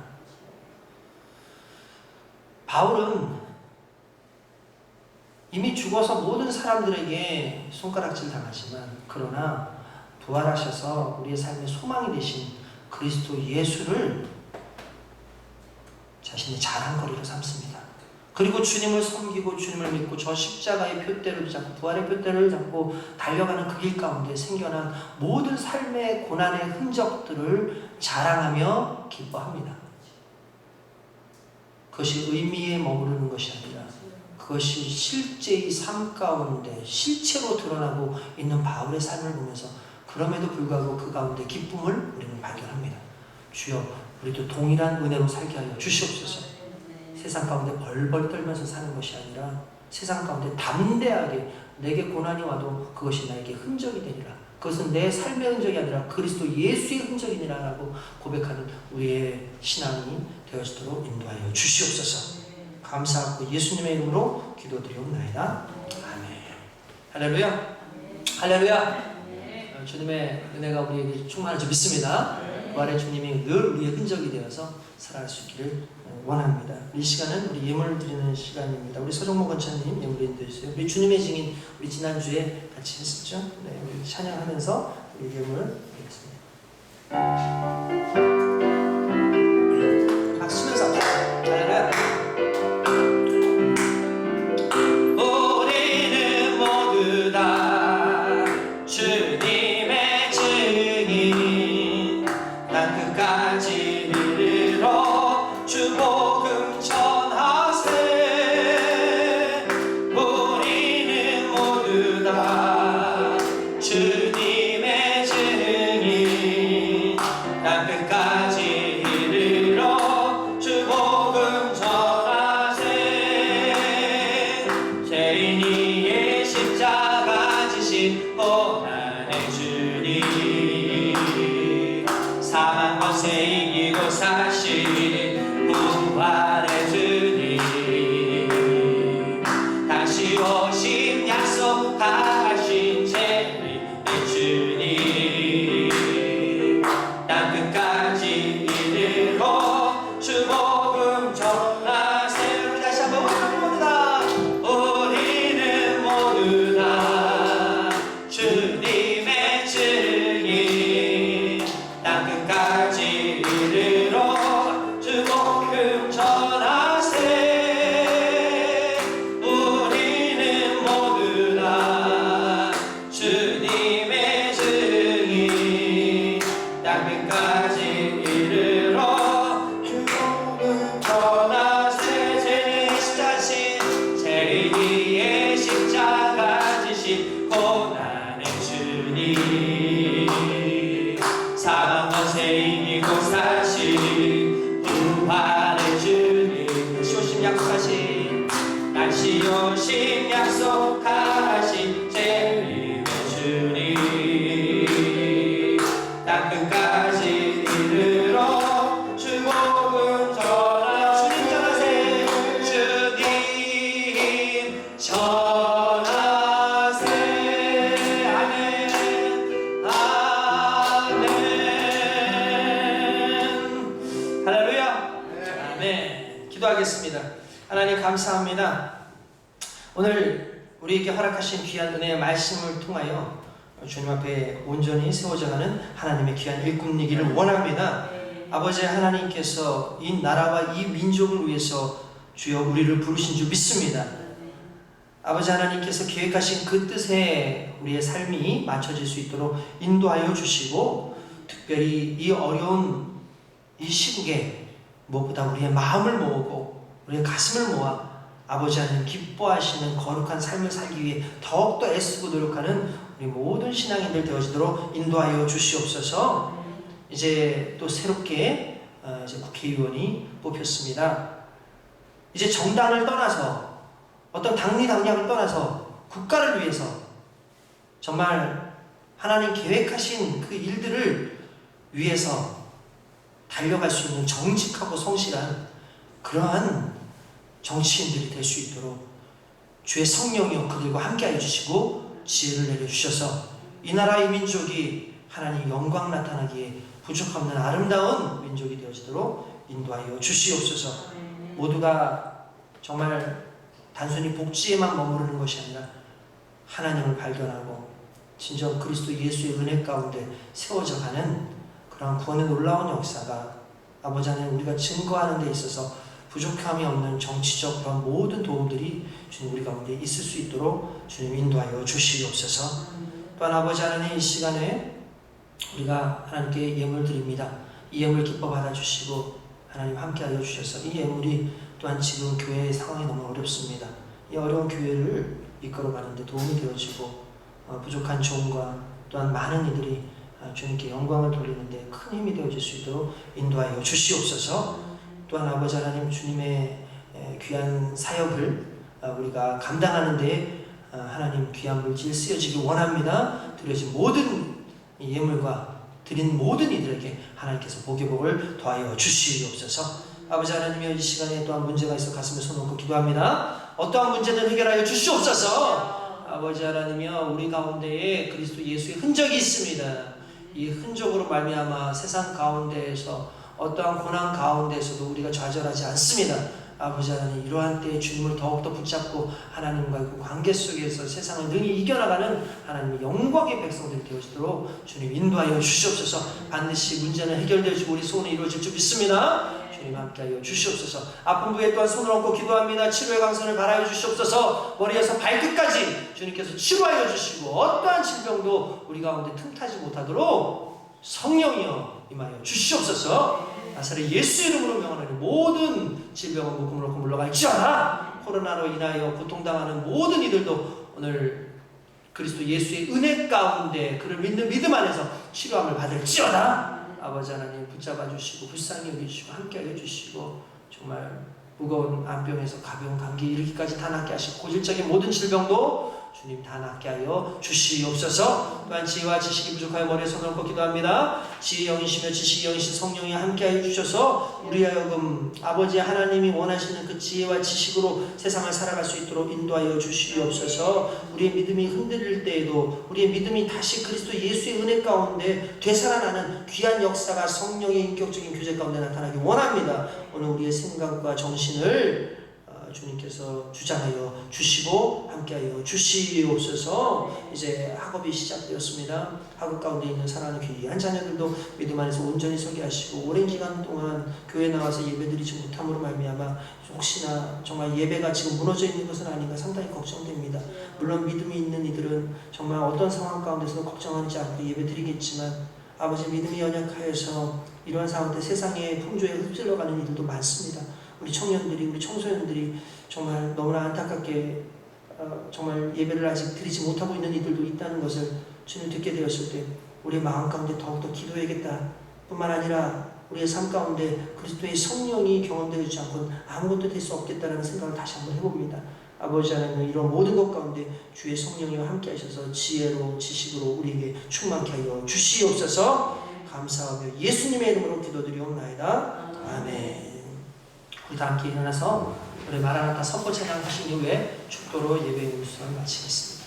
바울은 이미 죽어서 모든 사람들에게 손가락질 당하지만, 그러나 부활하셔서 우리의 삶의 소망이 되신 그리스도 예수를 자신의 자랑거리로 삼습니다. 그리고 주님을 섬기고 주님을 믿고 저 십자가의 표대를 잡고 부활의 표대를 잡고 달려가는 그 길 가운데 생겨난 모든 삶의 고난의 흔적들을 자랑하며 기뻐합니다. 그것이 의미에 머무르는 것이 아니라 그것이 실제의 삶 가운데 실체로 드러나고 있는 바울의 삶을 보면서 그럼에도 불구하고 그 가운데 기쁨을 우리는 발견합니다. 주여, 우리도 동일한 은혜로 살게 하여 주시옵소서. 세상 가운데 벌벌 떨면서 사는 것이 아니라 세상 가운데 담대하게 내게 고난이 와도 그것이 나에게 흔적이 되리라. 그것은 내 삶의 흔적이 아니라 그리스도 예수의 흔적이니라라고 고백하는 우리의 신앙이 되어지도록 인도하여 주시옵소서. 감사하고 예수님의 이름으로 기도드리옵나이다. 아멘. 할렐루야. 할렐루야. 주님의 은혜가 우리에게 충만한 줄 믿습니다. 부활의 주님이 늘 우리의 흔적이 되어서 살아갈 수 있기를 원합니다. 이 시간은 우리 예물 드리는 시간입니다. 우리 서정모 권사님 예물 인도해주세요. 우리 주님의 증인 우리 지난주에 같이 했었죠. 네, 우리 찬양하면서 우리 예물 드리겠습니다. 막 치면서 할렐루야. 우리는 모두 다 주님의 증인 땅 끝까지 이르러 주 복음 전하세. 우리는 모두 다 주님의 증인 땅 끝까지 이르러 주 복음 전하세. 죄인이의 십자가 지신 고난의 주님 사망 권세 이기고 사신 부활의 주님 다시 오심 약속하신 재림의 주님 땅 끝까지 이르러 주 복음 전하세. 우리 다시 한번 우리는 모두 다 주님의 증인 땅 끝까지 이르러 주 복음 전하세. 우리는 모두 다 주님의 증인 땅 끝까지 이르러 주 복음 전하세. 죄인의 십자가 지신 고난의 주님 사망 권세 이기고 사신 부활의 주님 다시 오심 약속하신 다시 오심 약속하신 재림의 주님 땅 끝까지 이르러 주 복음 전하세. 주님 전하세. 아멘 아멘 할렐루야. 아멘. 기도하겠습니다. 하나님 감사합니다. 오늘 우리에게 허락하신 귀한 은혜의 말씀을 통하여 주님 앞에 온전히 세워져가는 하나님의 귀한 일꾼이기를 원합니다. 아버지 하나님께서 이 나라와 이 민족을 위해서 주여 우리를 부르신 줄 믿습니다. 아버지 하나님께서 계획하신 그 뜻에 우리의 삶이 맞춰질 수 있도록 인도하여 주시고 특별히 이 어려운 이 시국에 무엇보다 우리의 마음을 모으고 우리의 가슴을 모아 아버지 하나님 기뻐하시는 거룩한 삶을 살기 위해 더욱더 애쓰고 노력하는 우리 모든 신앙인들 되어지도록 인도하여 주시옵소서. 이제 또 새롭게 이제 국회의원이 뽑혔습니다. 이제 정당을 떠나서 어떤 당리 당략을 떠나서 국가를 위해서 정말 하나님 계획하신 그 일들을 위해서 달려갈 수 있는 정직하고 성실한 그러한 정치인들이 될 수 있도록 주의 성령이여 그들과 함께하여 주시고 지혜를 내려주셔서 이 나라의 민족이 하나님 영광 나타나기에 부족함없는 아름다운 민족이 되어지도록 인도하여 주시옵소서. 모두가 정말 단순히 복지에만 머무르는 것이 아니라 하나님을 발견하고 진정 그리스도 예수의 은혜 가운데 세워져가는 그런 구원의 놀라운 역사가 아버지 하나님 우리가 증거하는 데 있어서 부족함이 없는 정치적 그런 모든 도움들이 주님 우리 가운데 있을 수 있도록 주님 인도하여 주시옵소서. 또한 아버지 하나님 이 시간에 우리가 하나님께 예물 드립니다. 이 예물 기뻐 받아주시고 하나님 함께하여 주셔서 이 예물이 또한 지금 교회의 상황이 너무 어렵습니다. 이 어려운 교회를 이끌어가는 데 도움이 되어지고 부족한 종과 또한 많은 이들이 주님께 영광을 돌리는데 큰 힘이 되어질 수 있도록 인도하여 주시옵소서. 또한 아버지 하나님 주님의 귀한 사역을 우리가 감당하는 데 하나님 귀한 물질 쓰여지기 원합니다. 드려진 모든 예물과 드린 모든 이들에게 하나님께서 복의 복을 더하여 주시옵소서. 아버지 하나님이여 이 시간에 또한 문제가 있어 가슴에 손 얹고 기도합니다. 어떠한 문제든 해결하여 주시옵소서. 아버지 하나님이여 우리 가운데에 그리스도 예수의 흔적이 있습니다. 이 흔적으로 말미암아 세상 가운데에서 어떠한 고난 가운데에서도 우리가 좌절하지 않습니다. 아버지 하나님, 이러한 때에 주님을 더욱더 붙잡고 하나님과의 그 관계 속에서 세상을 능히 이겨나가는 하나님의 영광의 백성들이 되어지도록 주님 인도하여 주시옵소서. 반드시 문제는 해결되어지고 우리 소원이 이루어질 줄 믿습니다. 주님 함께하여 주시옵소서. 아픈 부에 또한 손을 얹고 기도합니다. 치료의 강선을 바라여 주시옵소서. 머리에서 발끝까지 주님께서 치료하여 주시고 어떠한 질병도 우리 가운데 틈타지 못하도록 성령이여 임하여 주시옵소서. 나사렛 예수 이름으로 명하노니 모든 질병은 묶음으로 물러갈지어다. 코로나로 인하여 고통당하는 모든 이들도 오늘 그리스도 예수의 은혜 가운데 그를 믿는 믿음 안에서 치료함을 받을지어다. 아버지 하나님 붙잡아 주시고 불쌍히 여기주시고 함께하여 주시고 정말 무거운 암병에서 가벼운 감기 이르기까지 다 낫게 하시고 고질적인 모든 질병도 주님 다 낫게 하여 주시옵소서. 또한 지혜와 지식이 부족하여 머리에 손을 얹고 기도합니다. 지혜의 영이시며 지식의 영이신 성령이 함께하여 주셔서 우리 하여금 아버지 하나님이 원하시는 그 지혜와 지식으로 세상을 살아갈 수 있도록 인도하여 주시옵소서. 우리의 믿음이 흔들릴 때에도 우리의 믿음이 다시 그리스도 예수의 은혜 가운데 되살아나는 귀한 역사가 성령의 인격적인 교제 가운데 나타나기 원합니다. 오늘 우리의 생각과 정신을 주님께서 주장하여 주시고 함께하여 주시옵소서. 이제 학업이 시작되었습니다. 학업 가운데 있는 사랑하는 귀한 자녀들도 믿음 안에서 온전히 서게 하시고 오랜 기간 동안 교회 나와서 예배드리지 못함으로 말미암아 혹시나 정말 예배가 지금 무너져 있는 것은 아닌가 상당히 걱정됩니다. 물론 믿음이 있는 이들은 정말 어떤 상황 가운데서도 걱정하지 않고 예배드리겠지만 아버지 믿음이 연약하여서 이러한 상황들 세상의 풍조에 휩쓸려가는 이들도 많습니다. 우리 청년들이 우리 청소년들이 정말 너무나 안타깝게 정말 예배를 아직 드리지 못하고 있는 이들도 있다는 것을 주님 듣게 되었을 때 우리의 마음 가운데 더욱더 기도해야겠다 뿐만 아니라 우리의 삶 가운데 그리스도의 성령이 경험되지 않고는 아무것도 될 수 없겠다는 생각을 다시 한번 해봅니다. 아버지 하나님 이런 모든 것 가운데 주의 성령이와 함께 하셔서 지혜로 지식으로 우리에게 충만케 하여 주시옵소서. 감사하며 예수님의 이름으로 기도드리옵나이다. 아멘. 우리 다 함께 일어나서 우리 마라나타 선포 찬양 하신 이후에 축도로 예배의 물수를 마치겠습니다.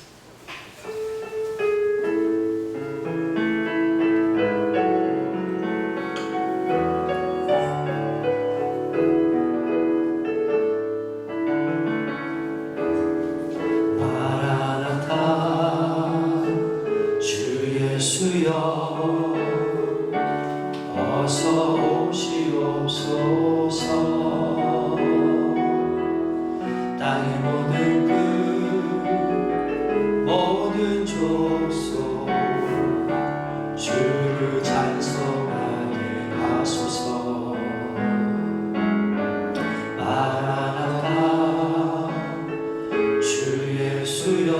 마라나타 주 예수여 어서 오시옵소서. 땅의 모든 끝 모든 족속 주를 찬송하게 하소서. 마라나타 주 예수여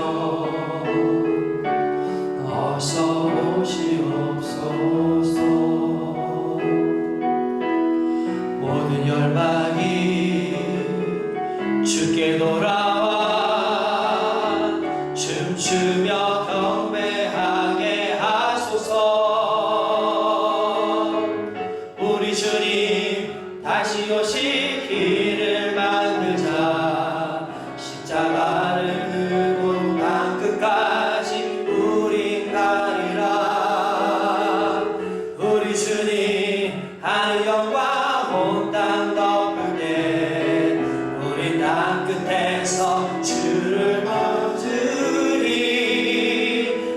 어서 오시옵소서. 모든 열방이 주께 돌아와 춤추며 경배하게 하소서. 우리 주님 다시 오시기를 만들자. 십자가를 들고 땅끝까지 우린 가리라. 우리 주님 하늘 영광 온 땅 덮을게 우리 땅 끝에서 주를 얻으리.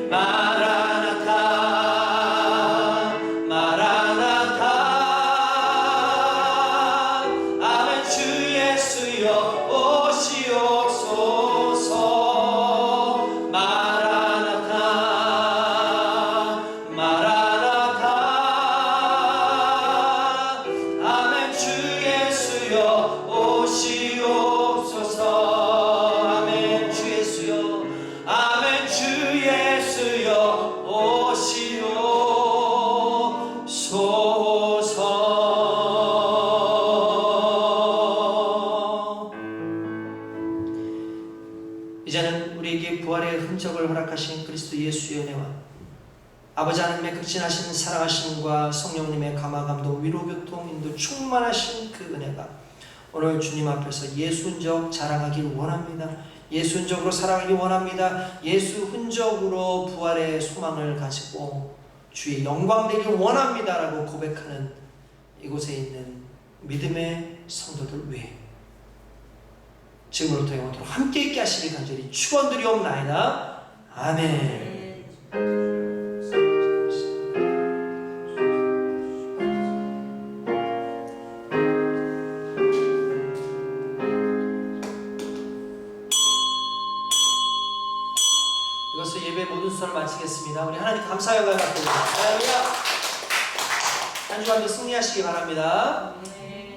마라나타 마라나타 아멘. 주 예수여 오시옵소서. 마라나타 마라나타 아멘. 주 예수여 오시옵소서. 아멘. 주 예수여 아멘. 주 예수여 오시옵소서. 이제는 우리에게 부활의 흔적을 허락하신 그리스도 예수의 은혜와 아버지 하나님의 극진하신 사랑하심과 성령님의 감화 감동 위로 교통 인도 충만하신 그 은혜가 오늘 주님 앞에서 예수 흔적 자랑하길 원합니다. 예수 흔적으로 살아가길 원합니다. 예수 흔적으로 부활의 소망을 가지고 주의 영광 되길 원합니다라고 고백하는 이곳에 있는 믿음의 성도들 위해 지금으로부터 영원토록 함께 있게 하시길 간절히 축원드리옵나이다. 아멘. 이것을 예배 모든 순서를 마치겠습니다. 우리 하나님 감사 영광을 받고 할렐루야. 한 주간도 승리하시기 바랍니다. 네.